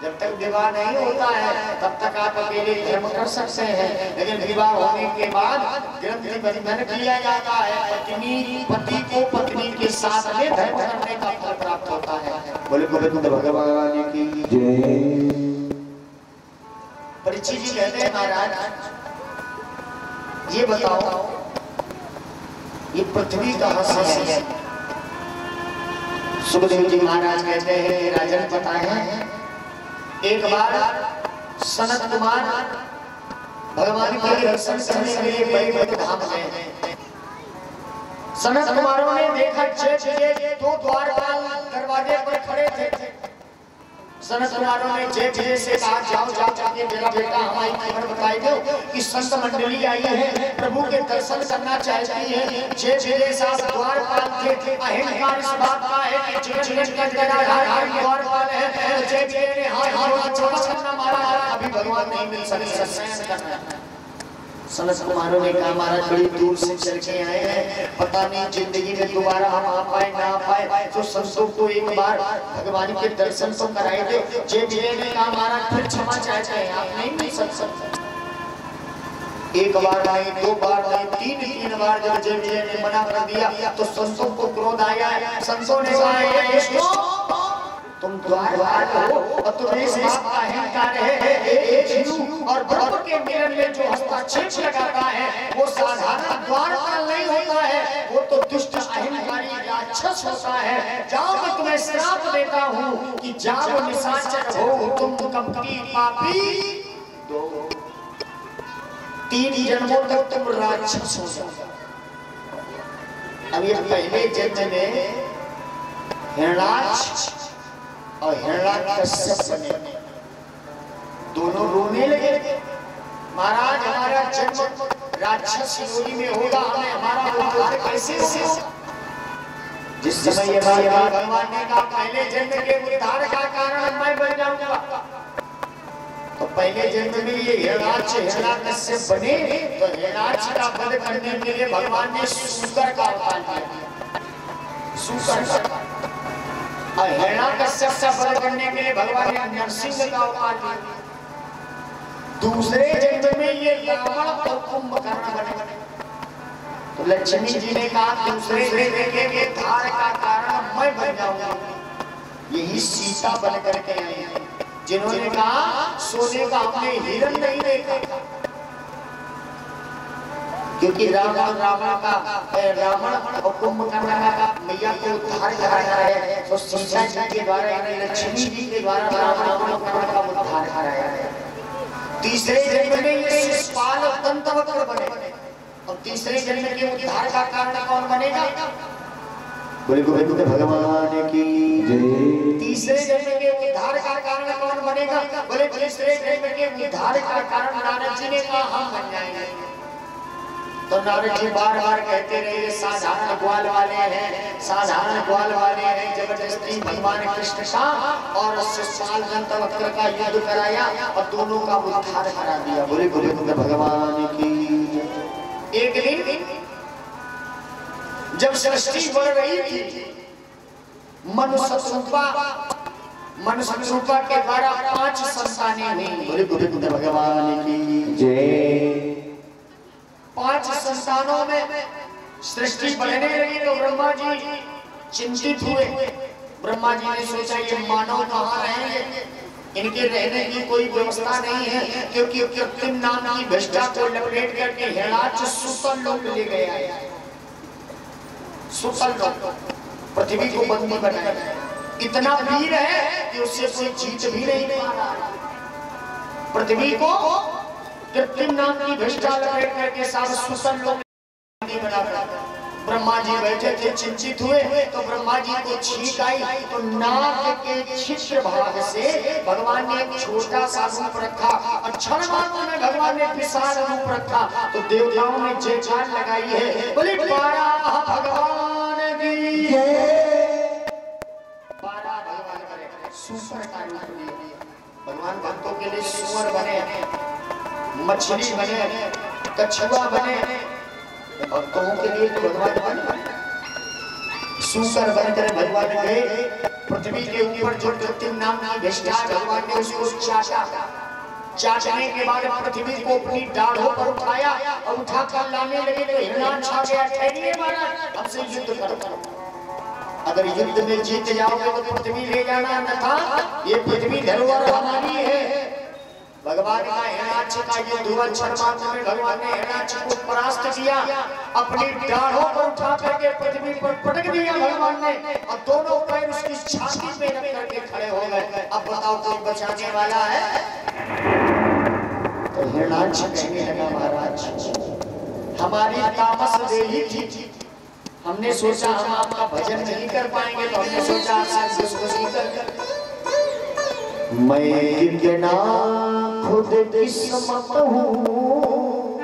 जब तक विवाह नहीं होता है तब तक आप अकेले धर्म कर सकते हैं, लेकिन विवाह होने के बाद ग्रंथि बंधन किया जाता है। पत्नी पति को पत्नी के साथ में धर्म करने का फल प्राप्त होता है। बोले गोविंद भगवान की जय। परीक्षित जी कहते हैं महाराज ये बताओ ये पृथ्वी कहाँ से है? सुखदेव जी महाराज कहते हैं राजन पता है, एक बार सनत कुमार भगवान के दर्शन करने के लिए बैकुंठ धाम गए। सनत कुमारों ने देखा जय दो द्वारपाल दरवाजे पर खड़े थे। सनत कुमारों ने जय से कहा जाओ जाओ जाके मेरा बेटा हमारी खबर बताई दो कि संत मंडली आई है, प्रभु के दर्शन करना चाहती है। जय साहब द्वारपाल थे। अहंकार इस बात का है कि जगत का जगदाधार द्वारपाल है। जय ने हाथ जोड़कर मारा, अभी भगवान नहीं मिल सकते। सनत कुमारों ने कहा महाराज बड़ी दूर से चल के आए हैं, पता नहीं जिंदगी में दोबारा हम आ पाए ना आ पाए, तो संतों को एक बार भगवान के दर्शन तो कराए दे। जय ने कहा महाराज फिर क्षमा चाहते हैं, आप नहीं मिल सकते। एक बार नहीं, दो बार नहीं, तीन बार जब जय ने मना कर दिया तो संतों को क्रोध आया। संतों ने कहा तुम द्वारपाल हो और तुम्हें इस बात का अहंकार है और ब्रह्म के मिलन में जो हस्तक्षेप लगाता है वो साधारण द्वारपाल नहीं होता है, वो तो दुष्ट अहंकारी राक्षस होता है। जाओ मैं तुम्हें श्राप देता हूँ कि जाओ निशाचर हो तुम कपटी पापी, 3 जन्मों तक तुम राक्षस हो जाओ। अब ये पहले जन्म में हिरणाक्ष और हिरण्यकश्यप बने, दोनों रोने लगे। महाराज हमारा जन्म राक्षस योनि में होगा, हमें हमारा उद्धार कैसे होगा? जिस समय ये भगवान ने कहा पहले जन्म के उद्धार का कारण मैं बन जाऊंगा, तो पहले जन्म में ये हिरणाक्ष हिरण्यकश्यप बने तो हिरणाक्ष का वध करने के लिए भगवान ने सूकर का अवतार लिया। सूकर का और हिरण्यकश्यप का वध करने के लिए भगवान ने नरसिंह का अवतार लिया। दूसरे जन्म में ये रावण और कुंभकर्ण बने। तो लक्ष्मी जी ने कहा दूसरे जन्म के धार का कारण मैं बन जाऊंगा। यही सीता बन करके आई है, जिन्होंने कहा सोने का हमने हिरण नहीं देखा, क्योंकि रावण और कुंभकर्ण का मैया को उद्धार कराया है, तो सीता जी के द्वारा यानी लक्ष्मी जी के द्वारा रावण और कुंभकर्ण का उद्धार कराया है। तीसरे जन्म में ये शिशुपाल और दंतवक्र बने, और तीसरे जन्म के उद्धार का कारण कौन बनेगा? बोले गोविंद भगवान की जय। तीसरे जन्म के उद्धार का कारण कौन बनेगा? बोले तीसरे जन्म के उद्धार का कारण नारद जी ने कहा हम बन जाएंगे। तो नारद जी बार बार कहते रहे साधारण ग्वाल वाले हैं, साधारण ग्वाल वाले हैं। जबरदस्ती भगवान कृष्ण का और शिशुपाल दंतवक्र का युद्ध कराया और दोनों का उद्धार करा दिया। बोले गोविंद भगवान की। एक दिन जब सृष्टि बढ़ रही थी, मनुष्य रूपा के द्वारा 5 संतानें हुई। बोले गोविंद भगवान की जय। 5 संतानों में सृष्टि बढ़ने लगी तो ब्रह्मा जी चिंतित हुए। ब्रह्मा जी ने सोचा ये मानव कहाँ रहेंगे, इनके रहने की कोई व्यवस्था नहीं है, क्योंकि कृत्रिम नाम की विष्ठा को लपेट करके हिरणाक्ष सुतल लोक ले गया। सुतल लोक पृथ्वी को बंदी बनाया। इतना वीर है कि उससे कोई जीत भी नहीं पा रहा। पृथ्वी को कृत्रिम नाम की विष्ठा लपेट करके सारे सुतल लोक बना। ब्रह्मा जी बैठे थे, चिंतित हुए तो ब्रह्मा जी को छींक आई तो नाक के छिद्र भाग से भगवान ने एक छोटा सा रूप रखा और क्षण मात्र में भगवान ने विशाल रूप रखा। तो देवताओं ने जयकार लगाई है। बोले 12 भगवान की जय। 12 भगवान करे सुअर का रूप लिया। भगवान भक्तों के लिए सुअर बने, मछली बने, कछुआ बने। भक्तों के लिए तो भगवान बने, सुअर बनकर भगवान गए। पृथ्वी के ऊपर जो कृत्रिम नाम की विष्ठा भगवान ने उसको चाटा। चाटने के बाद पृथ्वी को अपनी डाढ़ों पर उठाया और उठाकर लाने लगे तो हिरणाक्ष आ गया। ठहरिए महाराज, हमसे युद्ध करो। अगर युद्ध में जीत जाओगे तो पृथ्वी ले जाना, अन्यथा ये पृथ्वी धरोहर हमारी है। भगवान का हिरणाक्ष का युद्ध हुआ। क्षण मात्र में भगवान ने हिरणाक्ष को परास्त किया, अपनी डाढ़ों पर उठा करके पृथ्वी पर पटक दिया भगवान ने और दोनों पैर उसकी छाती पे रख करके खड़े हो गए। अब बताओ कोई बचाने वाला है? तो हिरणाक्ष कहने लगा महाराज हमारी तामस देही थी, हमने सोचा हम आपका भजन नहीं कर पाएंगे तो हमने सोचा आपसे दुश्मनी कर। मैं कितना खुद किस्मत हूँ,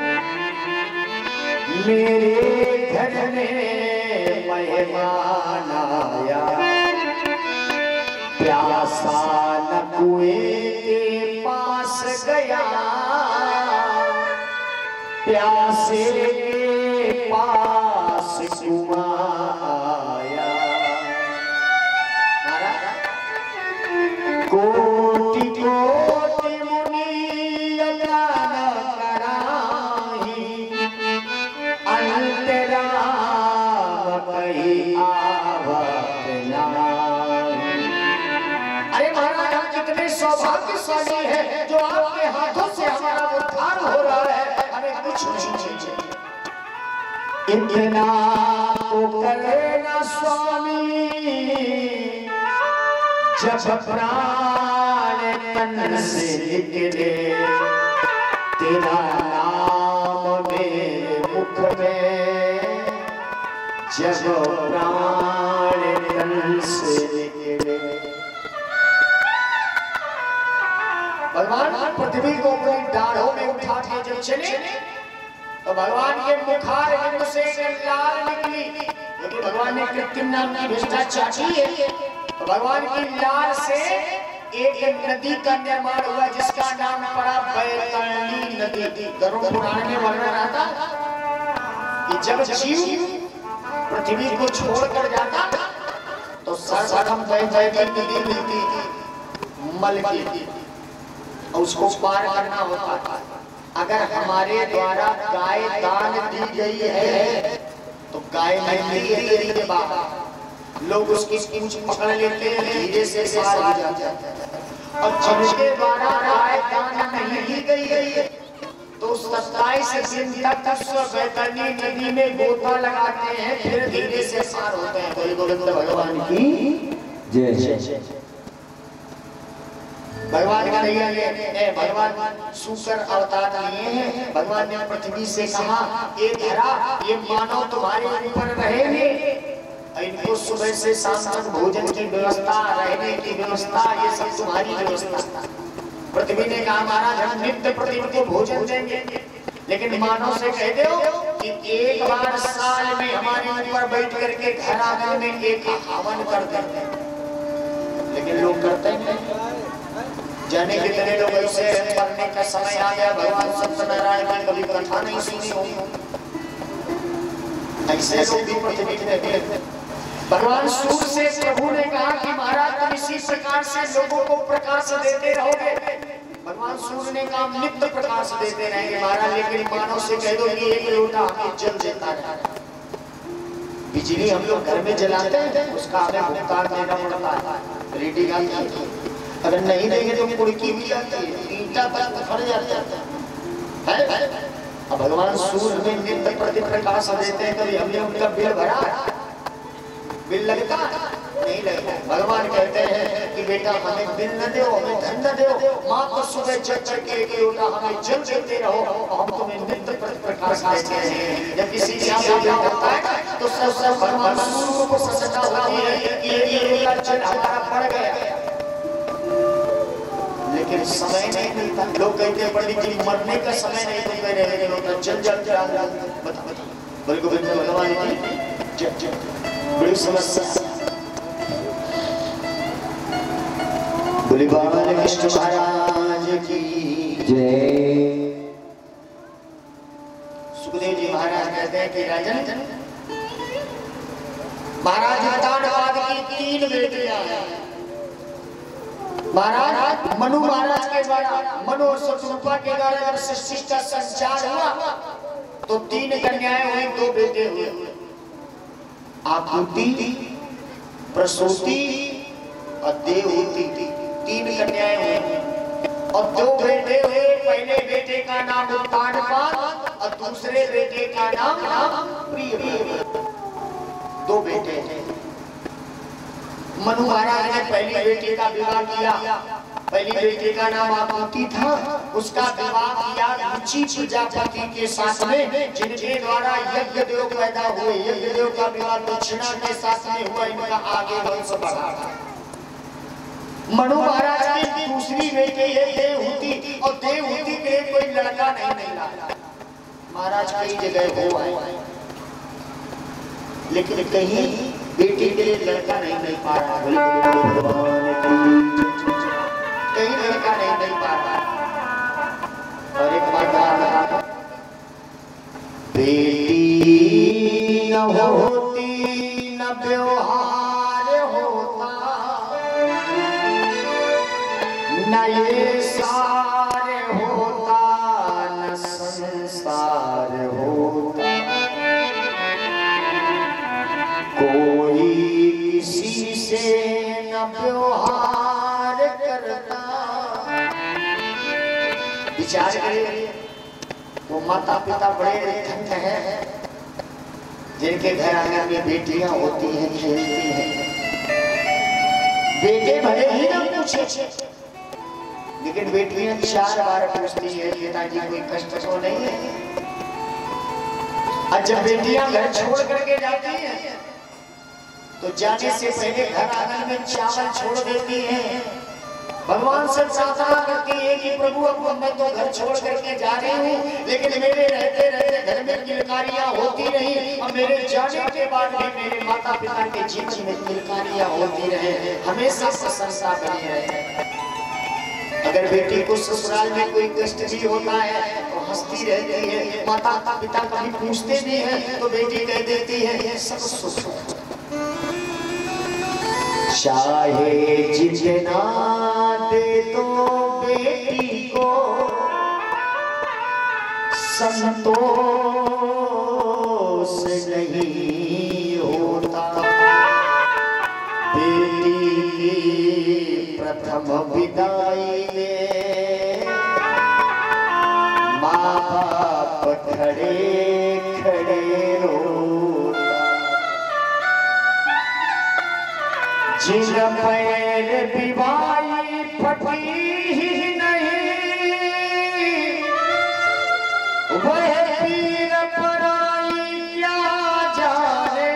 मेरे घर में मेहमान आया। प्यासा न कुएं के पास गया, प्यासे के पास कुआं आया। कोटि कोटि मुनि अज्ञान कराही, अंतराम कहीं आवत नाही। अरे महाराज हम कितने सौभाग्यशाली हैं जो आपके हाथों से हमारा उद्धार हो रहा है, हमें कुछ नहीं चाहिए। इतना तो करना स्वामी जब प्राण तन से निकले, तेरा नाम मेरे मुख में जब प्राण तन से निकले। भगवान पृथ्वी को अपनी डाढ़ों में उठा के जब चले तो भगवान के मुखार बिंदु से लाल निकली, क्योंकि भगवान ने कृत्रिम नाम की विष्ठा चाटी है। तो भगवान की लार से एक नदी का निर्माण हुआ जिसका नाम पड़ा बैतरणी नदी। गरुड़ पुराण में वर्णन आता कि जब जीव पृथ्वी को छोड़कर जाता तो सर्वप्रथम बैतरणी नदी मिलती थी मल की, और उसको पार करना होता था। अगर हमारे द्वारा गाय दान दी गई है तो गाय नहीं मिलने के बाद लोग उसकी पूंछ पकड़ लेते हैं, धीरे से पार हो जाते हैं। और जिनके द्वारा गाय दान नहीं दी गई है तो 27 दिन तक बैतरणी नदी में गोता लगाते हैं, फिर धीरे से पार होते हैं। बोले गोविंद भगवान की जय। भगवान का ये भगवान सुकर अवतार लिए हैं। भगवान ने पृथ्वी से कहा ये धरा ये मानव तुम्हारे ऊपर रहेंगे, इनको सुबह से शाम तक भोजन की व्यवस्था, रहने की व्यवस्था, ये सब तुम्हारी व्यवस्था। पृथ्वी ने कहा महाराज हम नित्य पृथ्वी को भोजन देंगे। लेकिन मानो से कह दो कि एक बार साल में हमारे ऊपर बैठ करके घर आंगन में एक हवन कर देते, लेकिन लोग करते नहीं। जाने कितने लोग ऐसे मरने का समय आ गया, भगवान सत्यनारायण की कभी कथा नहीं सुनी हो, ऐसे लोग भी पृथ्वी पे। भगवान सूर्य से प्रभु ने कहा कि महाराज तुम इसी प्रकार से लोगों को प्रकाश देते रहोगे। भगवान सूर्य ने कहा नित्य प्रकाश देते रहेंगे महाराज, लेकिन मानव से कह दो कि एक लोटा हमें जल देता है। बिजली हम लोग घर में जलाते हैं, उसका हमें भुगतान देना पड़ता है, रेडी आती है। अगर नहीं देंगे तो कुड़की भी आती है, ईंटा पर फट जाता है। अब भगवान सूर्य में नित्य प्रति प्रकाश देते हैं, कभी हमने उनका बिल भरा, बिल लगता नहीं लगता। भगवान कहते हैं कि बेटा हमें बिल न दो, हमें धन न दो, माँ को सुबह जग जग के एक लोटा हमें जल देते रहो, हम तुम्हें नित्य प्रकाश देते हैं। जब किसी से होता है तो सब भगवान सूर्य को प्रसन्नता होती है कि ये लोटा जल हमारा बढ़ गया, लेकिन समय नहीं मिलता। लोग कहते हैं पंडित जी मरने का समय नहीं तो कह रहे हैं लोटा जल जल बता बोले गोविंद भगवान की बड़ी समस्या। बोले बाबा कृष्ण महाराज की जय। सुखदेव जी महाराज कहते हैं कि राजन महाराज ताड़वाद की 3 बेटियां हैं। महाराज मनु महाराज के द्वारा, मनु और शत्रुपा के द्वारा जब सृष्टि का संचार हुआ तो 3 कन्याएं हुई, 2 बेटे हुए, आकृति, प्रसूति और देवहूति। 3 कन्याएं हुई और 2 बेटे हुए। पहले बेटे का नाम ताड़पाद और दूसरे बेटे का नाम प्रिय। 2 बेटे थे। मनु महाराज ने पहली बेटी का विवाह किया, पहली बेटी का नाम आकृति था, उसका विवाह किया रुचि प्रजापति के साथ में, जिनके द्वारा यज्ञ देव पैदा हुए। यज्ञ देव का विवाह दक्षिणा के साथ में हुआ, इनका आगे वंश बढ़ा। मनु महाराज की दूसरी बेटी है देवहूति, और देवहूति के लिए कोई लड़का नहीं मिला। महाराज कई जगह हो आए, लेकिन कहीं बेटी के लिए लड़का नहीं मिल पा रहा, कहीं लड़का नहीं मिल पा रहा। और एक बात कहा, बेटी न होती न व्यवहार होता, न ये सार होता न संसार होता, कोई किसी से न व्यवहार करता। विचार करिए, वो माता पिता बड़े धन्य हैं जिनके घर आंगन में बेटियां होती हैं, खेलती हैं। बेटे भले ही न पूछे, लेकिन बेटियां 4 बार पूछती है पिताजी कोई कष्ट तो नहीं है। और जब बेटियां घर छोड़ करके जाती हैं तो जाने से पहले घर आंगन में चावल छोड़ देती हैं। भगवान से प्रार्थना करती है कि प्रभु अब मैं तो घर छोड़ करके जा रही हूँ, लेकिन मेरे रहते रहते घर में किलकारियां होती रही, और मेरे जाने के बाद भी मेरे माता पिता के जीवन में किलकारियां होती रहे, हमेशा प्रशंसा बनी रहे। अगर बेटी को ससुराल में कोई कष्ट भी होता है तो हंसती रहती है, माता पिता कभी पूछते भी हैं तो बेटी कह देती है सब सुख। चाहे जितना दे दो बेटी को संतोष नहीं होता, बेटी की प्रथम विदाई में माँ बाप खड़े खड़े रोता। जिन पैर विवाही फटी ही नहीं, वह पीर पराई क्या जाने।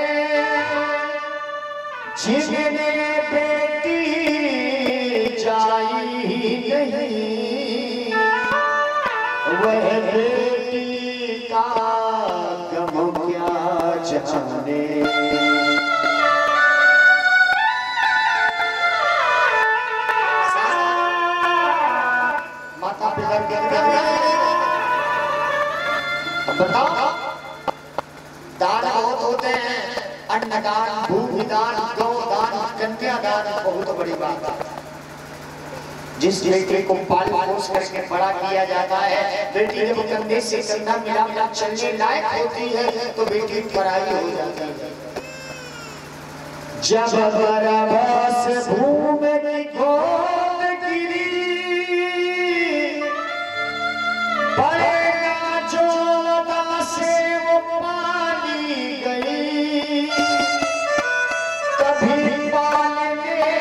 जिनने बेटी जाई ही नहीं, वह बेटी का गम क्या जाने। माता पिता बताओ, दान बहुत होते हैं, अन्नदान, भूमिदान, गौदान, कन्यादान बहुत बड़ी बात है। जिस बेटे को पाल पोस करके बड़ा किया जाता है, बेटी जब कंधे से कंधा मिलाकर चलने लायक होती है तो बेटी पराई हो जाती है। जब बरबस भूमि में गोद गिरी, पड़ेगा जो से वो पाली गई, कभी पालने ले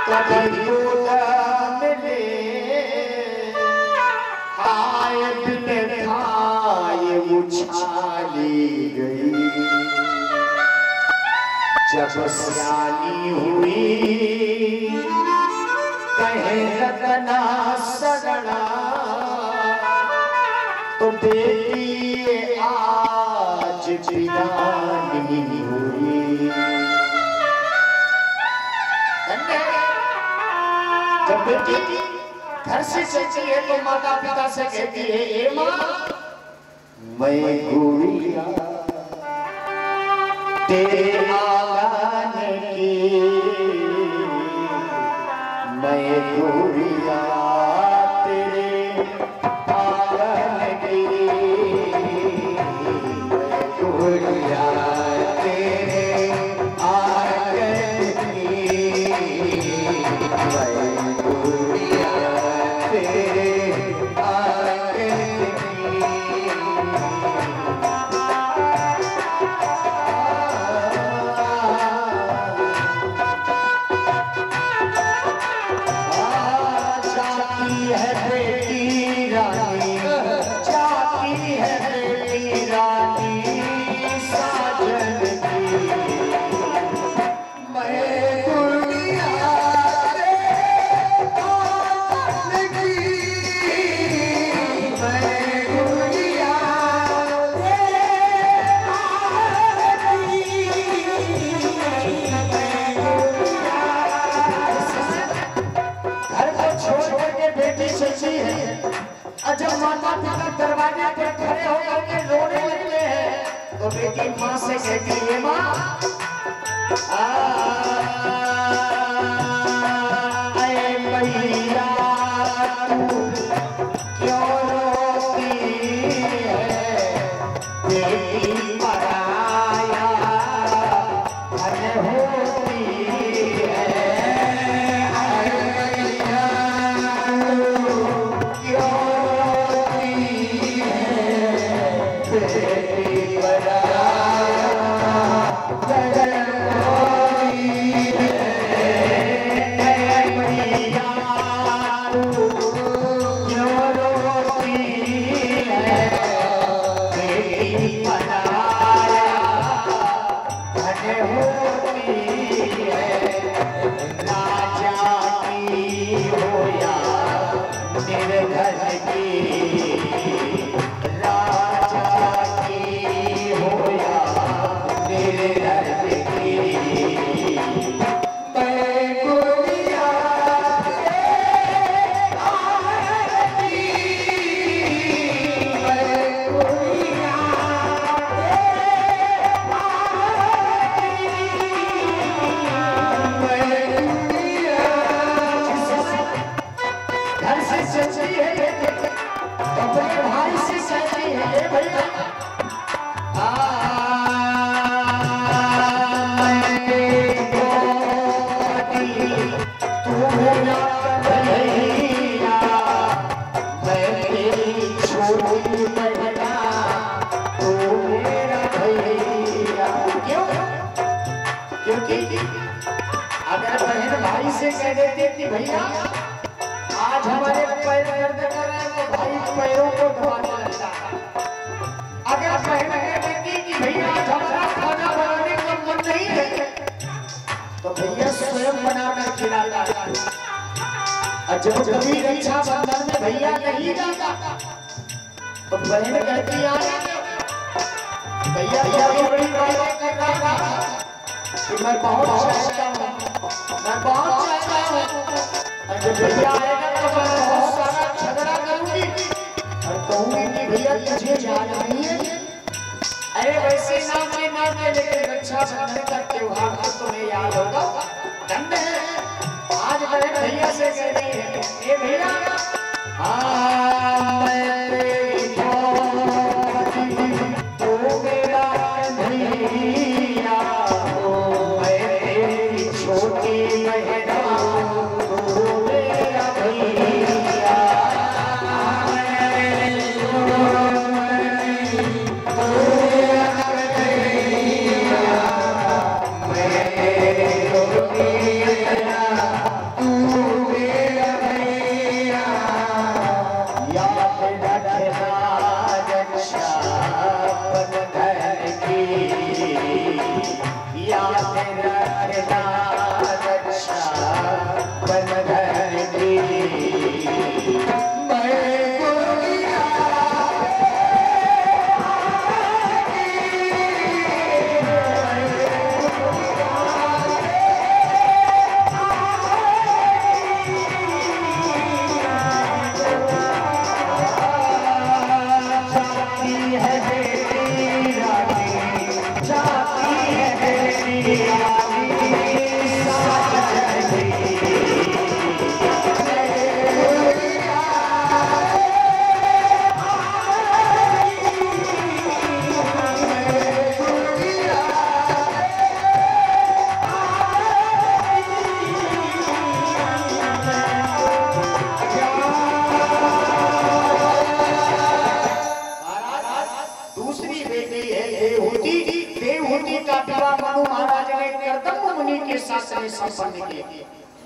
कभी गोद मिले, खाए बिन खाए उछाली गई। जब सियानी हुई कहे रतना सगड़ा, तो बेटी आज बिरानी हुई। जब बेटी घर से चलती है तो माता पिता से कहती है, ए माँ मैं गुड़िया तेरे आंगन की, मैं गुड़िया तेरे आंगन की, मैं गुड़िया तेरे आंगन की, मैं गुड़िया तेरे आंगन की। जब माता पिता दरवाजे पर खड़े होकर के रोने लगते हैं तो बेटी माँ से कहती है, माँ मैया तू क्यों रोती है, बेटी पराया घर होती है। अगर बहन भाई से कह देती कि भैया आज हमारे पैर दर्द कर रहे हैं तो भाई पैरों को दबाने लगता है। अगर बहन कह देती कि भैया आज हमारा खाना बनाने का मन नहीं है तो भैया स्वयं बनाकर खिलाता है। जब कभी रक्षाबंधन में भैया नहीं जाता तो बहन कहती आया भैया ये बड़ी बात कर रहा था कि मैं बहुत चाहता हूँ, मैं बहुत चाहता हूँ। और जब भैया आएगा तो मैं बहुत सारा झगड़ा करूंगी और कहूंगी कि भैया तुझे याद नहीं है। अरे वैसे नाम में लेकिन रक्षाबंधन का त्योहार तो तुम्हें याद होगा। दंड है आज बहन भैया से कह रही है, ये भैया मैं तेरी तो मेरा भैया हो, मैं तेरी छोटी बहन तो मेरा भैया।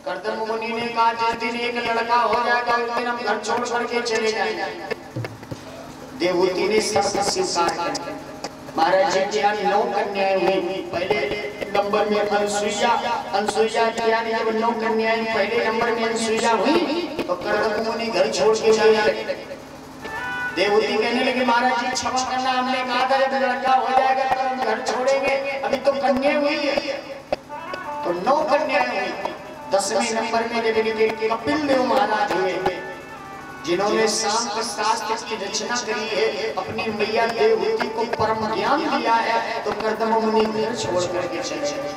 कर्दम मुनि ने कहा जिस दिन एक लड़का हो जाएगा उस दिन हम घर छोड़ के चले जाएंगे। देवहूति ने शर्त स्वीकार कर ली। महाराज जी की 9 कन्याएं हुई। पहले नंबर में अनसुईया की जब 9 कन्याएं पहले नंबर में अनसुईया हुई तो कर्दम मुनि घर छोड़ के चले गए। देवहूति कहने लगी महाराज जी क्षमा करना, हमने कहा था जब लड़का हो जाएगा तो हम घर छोड़ेंगे, अभी तो कन्या हुई है। तो 9 कन्याएं हुई। 10वें नंबर में जब कपिल देव महाराज हुए जिन्होंने शास्त्र शास्त्र की रचना करी है, अपनी मैया देवहूति को परम ज्ञान दिया है, तो कर्दम मुनि घर छोड़ करके चले गए।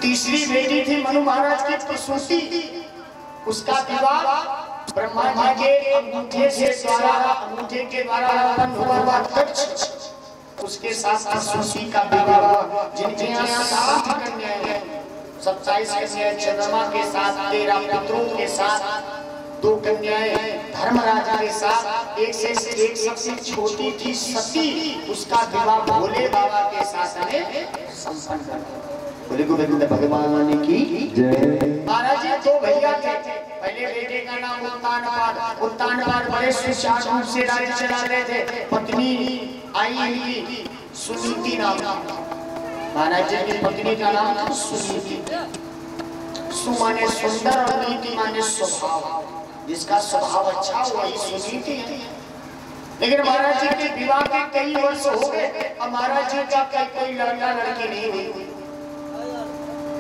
तीसरी बेटी थी मनु महाराज की प्रसूति, उसका विवाह ब्रह्मा जी के अंगूठे के द्वारा उत्पन्न हुआ कच्छ, उसके साथ प्रसूति का विवाह। जिनके यहाँ 7 कन्याएं हैं, 27 कन्याएं चंद्रमा के साथ, 13 पुत्रों के साथ, 2 कन्याएं धर्मराज के साथ, एक से एक सबसे छोटी थी सती, उसका विवाह भोले बाबा के साथ में संपन्न कर। बोले गोविंद भगवान की जय। महाराज जी 2 भैया थे। पहले बेटे का नाम उत्तानपाद बड़े सुचारू रूप से राज्य चला रहे थे। पत्नी आई इनकी सुनीति नाम। महाराज जी की पत्नी का नाम था सुनीति। सु माने सुंदर और नीति माने स्वभाव, जिसका स्वभाव अच्छा वही सुनीति है। लेकिन महाराज जी के विवाह के कई वर्ष हो गए, अब महाराज जी का कोई लड़का लड़की नहीं हुई।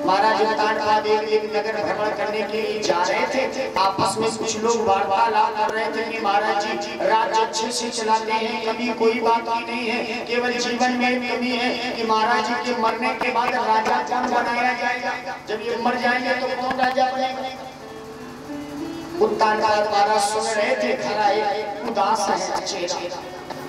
महाराज उत्तानपाद एक नगर भ्रमण करने के लिए जा रहे थे। आपस में कुछ लोग वार्तालाप कर रहे थे कि महाराज जी राज्य अच्छे से चलाते हैं, कभी कोई बात ही नहीं है, केवल जीवन में कमी है कि महाराज जी के मरने के बाद राजा कौन बनाया जाएगा, जब ये मर जाएंगे तो कौन राजा बनेगा। उत्तानपाद महाराज सुन रहे थे, घर आए, उदास है चेहरा,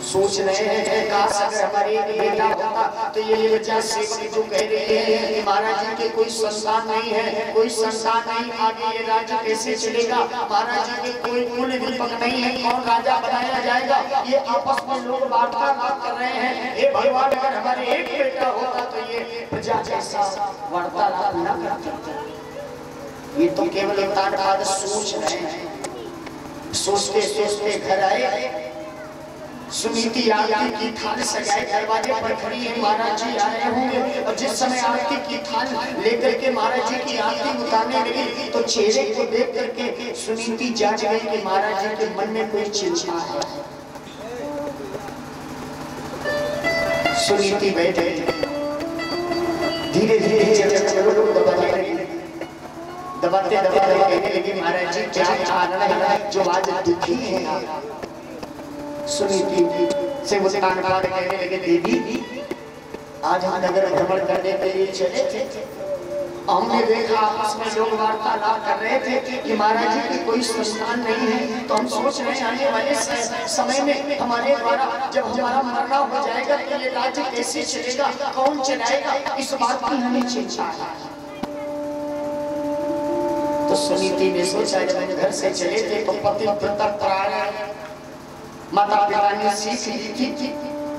सोच रहे हैं काश अगर हमारे एक बेटा होता तो ये बच्चा सेवक जो कह रहे हैं कि महाराज जी के कोई संतान नहीं है, कोई संतान नहीं, आगे ये राज्य कैसे चलेगा, महाराज जी के कोई कुल दीपक नहीं है, कौन राजा बनाया जाएगा। ये आपस में लोग वार्तालाप कर रहे हैं, हे भगवान अगर हमारे एक बेटा होता तो ये प्रजा जैसा वार्तालाप न करता। ये तो केवल उत्तानपाद सोच रहे हैं। सोचते सोचते घर आए, सुनीति आरती की थाल सजाए दरवाजे पर खड़ी है, महाराज जी आए होंगे। और जिस समय आरती की थाल लेकर के महाराज जी की आरती उतारने लगी तो चेहरे को देख करके सुनीति जान गई कि महाराज जी के मन में कोई चिंता है। सुनीति बैठे धीरे धीरे दबाते दबाते कहने लगी, महाराज जी क्या कारण जो आज दुखी है। सुनीति से वो कान फाड़ कहने लगे, देवी आज हम नगर भ्रमण करने के लिए चले थे। हमने देखा आपस में लोग वार्तालाप कर रहे थे कि महाराज जी की कोई संस्थान नहीं है, तो हम सोच रहे हैं आने वाले समय में हमारे द्वारा जब हमारा मरना हो जाएगा तो ये राज्य कैसे चलेगा, कौन चलाएगा, इस बात की हमें चिंता है। तो सुनीति ने सोचा जब हम घर से चले थे तो पतिव्रता परायण माता पिता ने सीख ली थी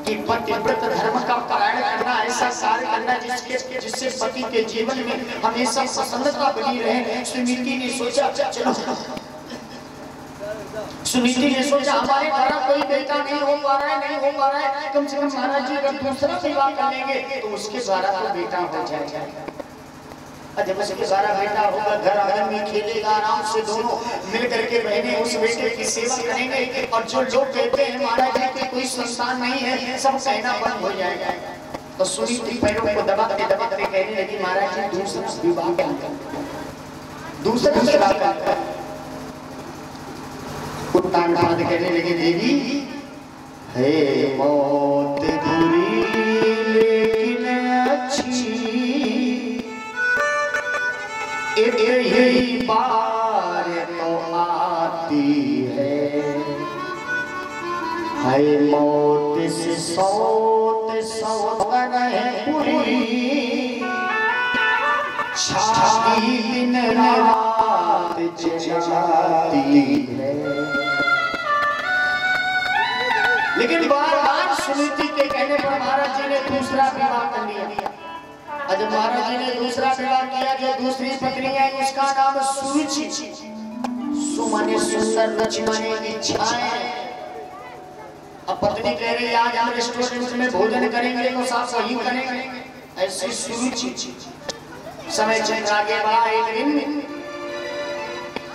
कि पतिव्रत धर्म का पालन करना, ऐसा कार्य करना जिससे पति के जीवन में हमेशा प्रसन्नता बनी रहे। सुनीति ने सोचा चलो, सुनीति ने सोचा हमारे द्वारा कोई बेटा नहीं हो पा रहा है, कम से कम महाराज जी अगर दूसरा विवाह कर लेंगे तो उसके द्वारा तो बेटा हो जाएगा। जब उसके द्वारा बेटा होगा, घर आंगन में खेलेगा, आराम से दोनों मिल करके बहने उस बेटे की सेवा करेंगे। और जो लोग कहते हैं महाराज जी की कोई संस्थान नहीं है, सब कहना बंद हो जाएगा। तो सुनीति पैरों को दबाते दबाते कहने लगी, महाराज जी दूसरा विवाह कर, दूसरा विवाह कर। उत्तान बाद कहने लगे, देवी है मौत बुरी लेकिन अच्छी, यही बार तो आती है मौत से सौत है पूरी, छाती दिन रात जलाती है। लेकिन बार-बार सुनीति के कहने पर महाराज जी ने दूसरा विवाह कर लिया। जब महाराज जी ने दूसरा विवाह किया, जो दूसरी पत्नी है उसका नाम सुरुचि। सुमने सुंदर लक्ष्मणे इच्छाएं। अब पत्नी कह रही आज हम रेस्टोरेंट में भोजन करेंगे तो साफ वही करेंगे, ऐसी सुरुचि। समय चल आगे बढ़ा, एक दिन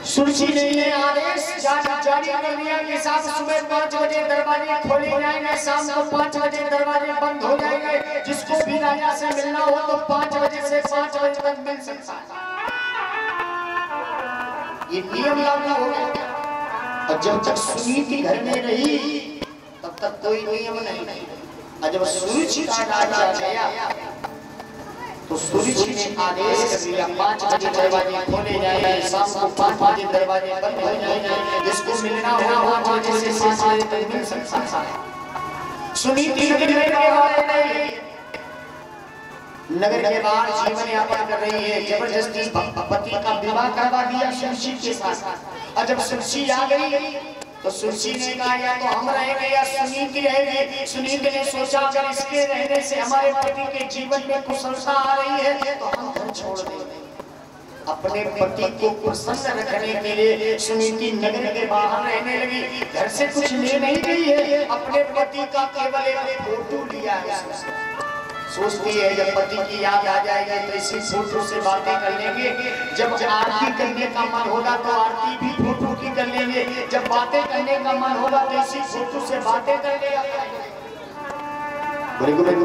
सुरुचि ने ये आदेश जारी कर दिया कि साथ सुबह 5 बजे दरवाजे खोले जाएंगे, शाम को 5 बजे दरवाजे बंद हो जाएंगे। जिसको भी राजा से मिलना हो तो 5 बजे से 5 बजे तक मिल सकता है। ये नियम लागू हो गया। और जब तक सुनीति घर में रही तब तक कोई नियम नहीं। और जब सुरुचि का राजा गया तो सुरुचि ने आदेश कर दिया 5 बजे दरवाजे खोले जाएंगे, शाम को 5 बजे दरवाजे बंद हो जाएंगे। जिसको मिलना हो 5 बजे से 5 बजे तक मिल सकता है। सुनीति नगर के बाहर जीवन यापन कर रही है, जबरदस्ती पति का विवाह करवा दिया सुरुचि के साथ। और जब सुरुचि आ गई तो सुरुचि ने कहा या तो हम रहेंगे या सुनीति रहेगी। सुनीति ने सोचा अगर इसके रहने से हमारे पति के जीवन में कुशलता आ रही है तो हम घर छोड़ देंगे। अपने पति को प्रसन्न रखने के लिए सुनीति नगर के बाहर रहने लगी। घर से कुछ ले नहीं गई है, अपने पति का केवल एक फोटो लिया है। सोचती है जब पति की याद आ जाएगी तो इसी फोटो से बातें कर लेंगे। जब आरती करने का मन होगा तो आरती भी फोटो की कर लेंगे। जब बातें करने का मन होगा तो इसी फोटो से बातें कर लेंगे।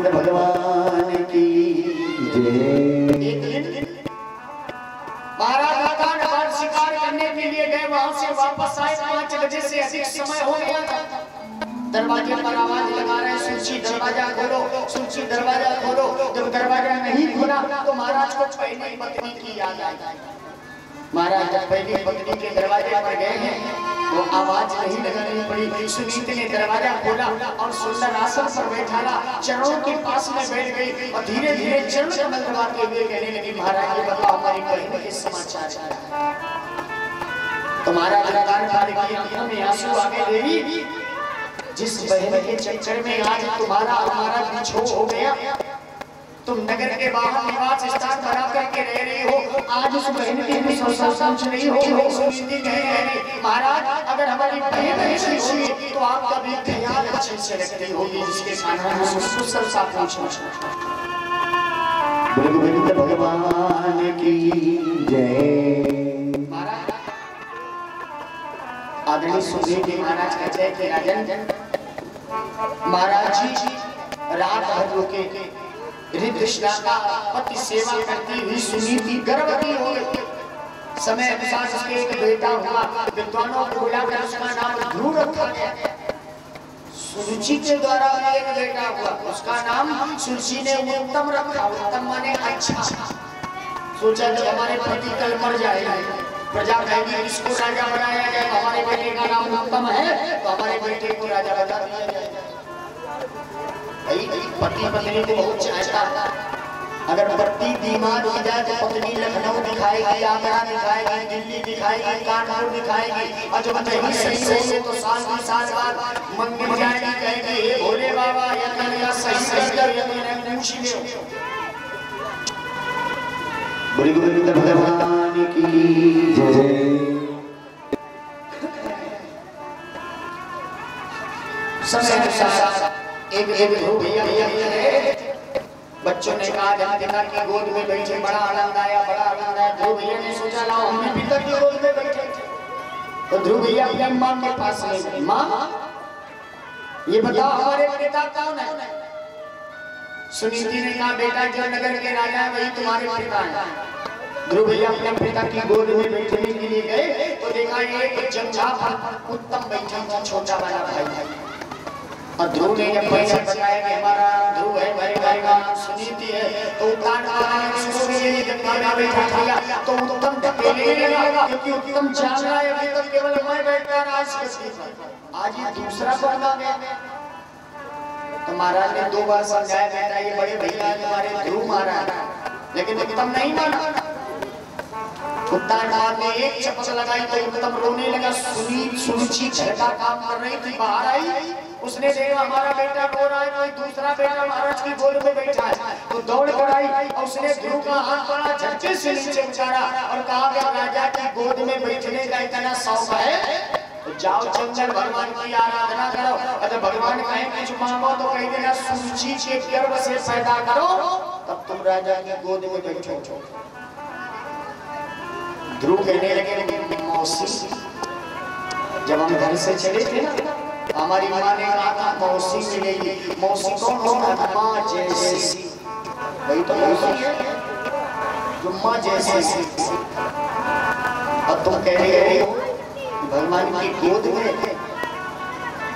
भगवान की एक दिन महाराज शिकार करने के लिए गए, वहां से वापस आए। 5 बजे से अधिक समय हो गया था। दरवाजे पर आवाज लगा रहे, सुरुचि दरवाजा खोलो, सुरुचि दरवाजा खोलो। जब दरवाजा नहीं खुला तो महाराज को पहली पत्नी की याद आई। महाराज जब पहली पत्नी के दरवाजे पर गए हैं तो आवाज नहीं लगानी पड़ी। सुनीति ने दरवाजा खोला और सुंदर आसन पर बैठाला, चरणों के पास में बैठ गई और धीरे धीरे चरण कमल दबाते हुए कहने लगी, महाराज ये बताओ हमारी बहन के समाचार क्या है। तो महाराज की आंखों में आंसू आ गए। देवी जिस बहन के चक्कर में आज तुम्हारा हमारा बिछोह हो गया, तुम नगर के बाहर निवास स्थान बना करके रह रही हो, आज उस बहन की भी सोच नहीं हो सोचती कह रही महाराज अगर हमारी बहन ऐसी होगी तो आपका भी ख्याल अच्छे से रखती होगी, जिसके कारण भगवान की जय। महाराज आदरणीय सुखदेव जी महाराज कहते हैं कि राजन महाराज जी रात भर रुके, ऋतृष्णा का पति सेवा करती हुई सुनीति गर्भवती हो गई। समय अनुसार उसके एक बेटा हुआ, विद्वानों को बुलाकर उसका नाम ध्रुव रखा गया। सुरुचि के द्वारा एक बेटा हुआ, उसका नाम सुरुचि ने उत्तम रखा। उत्तम माने अच्छा। सोचा जब हमारे पति कल मर जाएंगे, प्रजा कहेगी इसको राजा बनाया जाए, हमारे बेटे का नाम उत्तम है तो हमारे बेटे को राजा बना दिया जाए। पति पत्नी को बहुत चाहता, अगर पति बीमार हो जाए तो पत्नी लखनऊ दिखाएगी, आगरा दिखाएगी, दिल्ली दिखाएगी, कानपुर दिखाएगी, और जब नहीं सही होंगे तो साल की साल बाद मंदिर जाएगी, कहेगी हे भोले बाबा या कन्या सही कर या मैंने पूछी ले। बोले गोविंद भगवान की जय। समय अनुसार एक ध्रुव भैया बच्चों ने कहा जब पिता की गोद में बैठे बड़ा आनंद आया, बड़ा आनंद आया। ध्रुव भैया ने सोचा लाओ हम भी पिता की गोद में बैठे। तो ध्रुव भैया अपनी मां के पास में, मां ये बताओ हमारे पिता कौन है? सुनीति ने कहा बेटा जो नगर के राजा है वही तुम्हारे पिता है। ध्रुव भैया अपने पिता की गोद में बैठने के लिए गए तो देखा एक जंझा उत्तम बैठा था, छोटा वाला भाई। और ध्रुव ने जब पैसा बताया कि हमारा ध्रुव है, मेरे भाई का नाम सुनीति है, तो उत्तम तो उत्तम टपेलने लगा क्योंकि उत्तम जान रहा है अभी तक केवल मैं बैठता रहा, आज ये दूसरा बंदा गया। तो महाराज ने 2 बार समझाया बेटा ये बड़े भैया तुम्हारे ध्रुव मारा, लेकिन उत्तम नहीं माना। उत्तम ने एक चपच लगाई तो उत्तम रोने लगा। सुरुचि घर का काम कर रही थी, बाहर आई, उसने देखा हमारा बेटा रो रहा है, कोई दूसरा बेटा महाराज की गोद में बैठा है, तो दौड़ कर आई और उसने ध्रुव का हाथ पकड़ा, झटके से नीचे उतारा और कहा कि राजा की गोद में बैठने का इतना शौक है तो जाओ चंचल भगवान की आराधना करो। अगर भगवान कहें कुछ मांगो तो कह देना सुरुचि के गर्भ से पैदा करो तब तुम राजा की गोद में बैठो। ध्रुव कहने लगे मौसी जब हम घर से चले थे ना हमारी माँ ने कहा था मौसी मिलेगी। मौसी कौन होगा? माँ जैसी, वही तो मौसी है जो माँ जैसी। अब तुम कह रहे हो भगवान की गोद में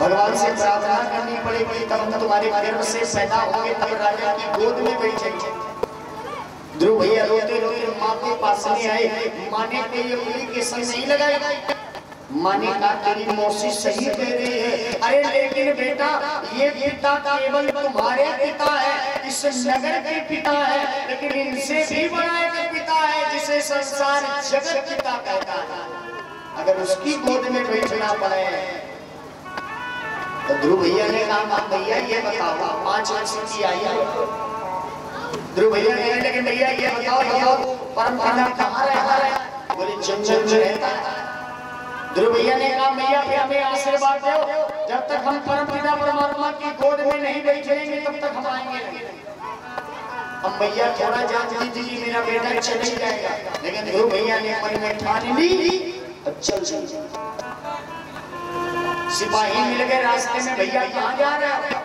भगवान से प्रार्थना करनी पड़ेगी तब हम तुम्हारे गर्भ से पैदा होंगे, तब राजा की गोद में बैठेंगे। ध्रुव भैया रोते रोते माँ के पास में आए। माँ ने कोई एप्लीकेशन नहीं लगाई, माँ ने कहा तेरी मौसी सही कह रही है। अरे लेकिन बेटा ये पिता केवल तुम्हारे पिता है, इस नगर के पिता है, लेकिन इनसे भी बड़ा एक पिता है जिसे संसार जगत पिता कहता है। अगर उसकी गोद में बैठना पड़े तो ध्रुव भैया ने कहा भैया ये बताओ 5 वर्ष की आई है। ध्रुव भैया ने लेकिन भैया ये बताओ परम पिता कहाँ रहता है? बोले जंगल में रहता है। ध्रुव भैया ने कहा भैया फिर हमें आशीर्वाद दो, जब तक हम परम पिता परमात्मा की गोद में नहीं बैठेंगे तब तक हम आएंगे नहीं। अब भैया थोड़ा जानती थी कि मेरा बेटा चले जाएगा, लेकिन ध्रुव भैया ने मन में ठान ली चल चल। सिपाही मिल गए रास्ते में, भैया कहाँ जा रहे हैं?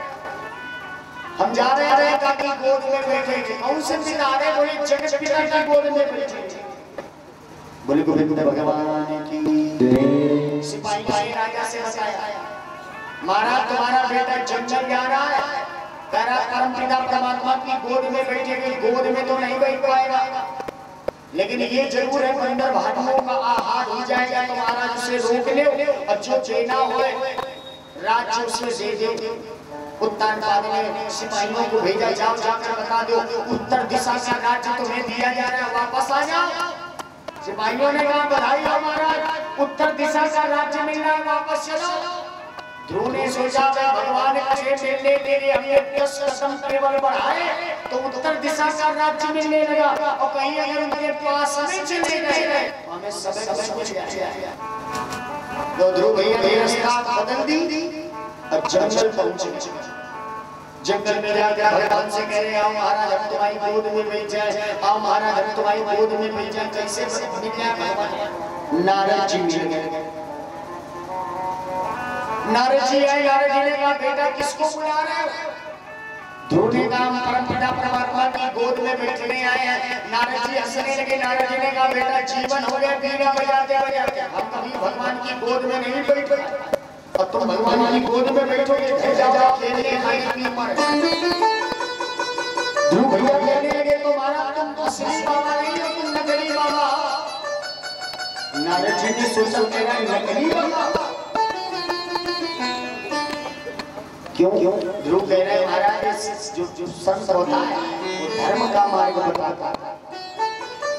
हम जा रहे हैं राजा की गोद में बैठे। कौन से पिता रहे? बोले जगत पिता की गोद में बैठे। बोले गोविंद भगवान की जय। सिपाही ने राजा से बताया महाराज तुम्हारा बेटा जंगल जा रहा है, कह रहा परम पिता परमात्मा की गोद में बैठेगी। गोद में तो नहीं बैठ पाएगा, लेकिन ये जरूर है बंदर भालुओं का आहार हो जाएगा तो महाराज उसे रोक ले और जो देना हो राज्य उसे दे दे। उत्तर ने सिपाहियों को भेजा जाओ जाकर बता दो उत्तर दिशा का राज्य तुम्हें दिया जा रहा है, वापस आ जाओ। सिपाहियों ने कहा बधाई हो महाराज, उत्तर दिशा का राज्य मिल रहा है, वापस चलो। ध्रुव ने सोचा मैं भगवान से मिलने के लिए हमने 10 कदम केवल बढ़ाए तो उत्तर दिशा का राज्य मिलने लगा और कहीं अगर उनके पास में चले गए हमें सब कुछ गया। तो ध्रुव भैया ने रास्ता बदल दी और जंगल पहुंचे। जंगल में जाकर भगवान से कह रहे आओ महाराज हम तुम्हारी गोद में बैठ जाए, आओ महाराज हम तुम्हारी गोद में बैठ जाए। कैसे मिल गया भगवान? नारद जी मिल गए। नारद जी आए, नारद जी ने कहा बेटा किसको बुला रहे हो? ध्रुव ने कहा हम परमपिता परमात्मा की गोद में बैठने आए हैं। नारद जी हंसने लगे। नारद जी ने कहा बेटा जीवन हो गया बीड़ा बजाते बजाते, हम कभी भगवान की गोद में नहीं बैठे और तुम भगवान की गोद में बैठोगे फिर जाओ खेलने खाने की उम्र। ध्रुव भैया कहने लगे तो महाराज तुम असली बाबा नहीं हो, तुम नकली बाबा। नारद जी ने सोचा कह रहा नकली बाबा क्यों? ध्रुव कह रहे महाराज जो संत होता है वो धर्म का मार्ग बताता है,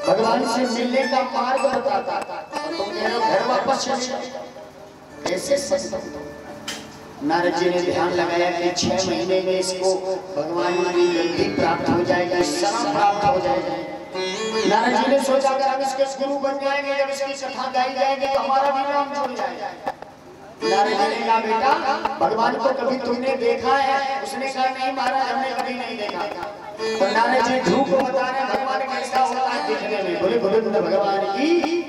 भगवान से मिलने का मार्ग बताता है और तुम कह रहे हो घर वापस चले जाओ। कैसे संत? नारद जी ने ध्यान लगाया कि 6 महीने में इसको भगवान की गति प्राप्त हो जाएगी, शरण प्राप्त हो जाएगी। नारद जी ने सोचा अगर हम इसके गुरु बन जाएंगे, जब इसकी कथा गाई जाएगी तो हमारा भी नाम जुड़ जाएगा। नारद जी ने कहा बेटा भगवान को कभी तुमने देखा है? उसने कहा नहीं महाराज हमने कभी नहीं देखा। तो नारद जी ध्रुव को बता रहे भगवान कैसा होता है दिखने में। बोले बोले भगवान की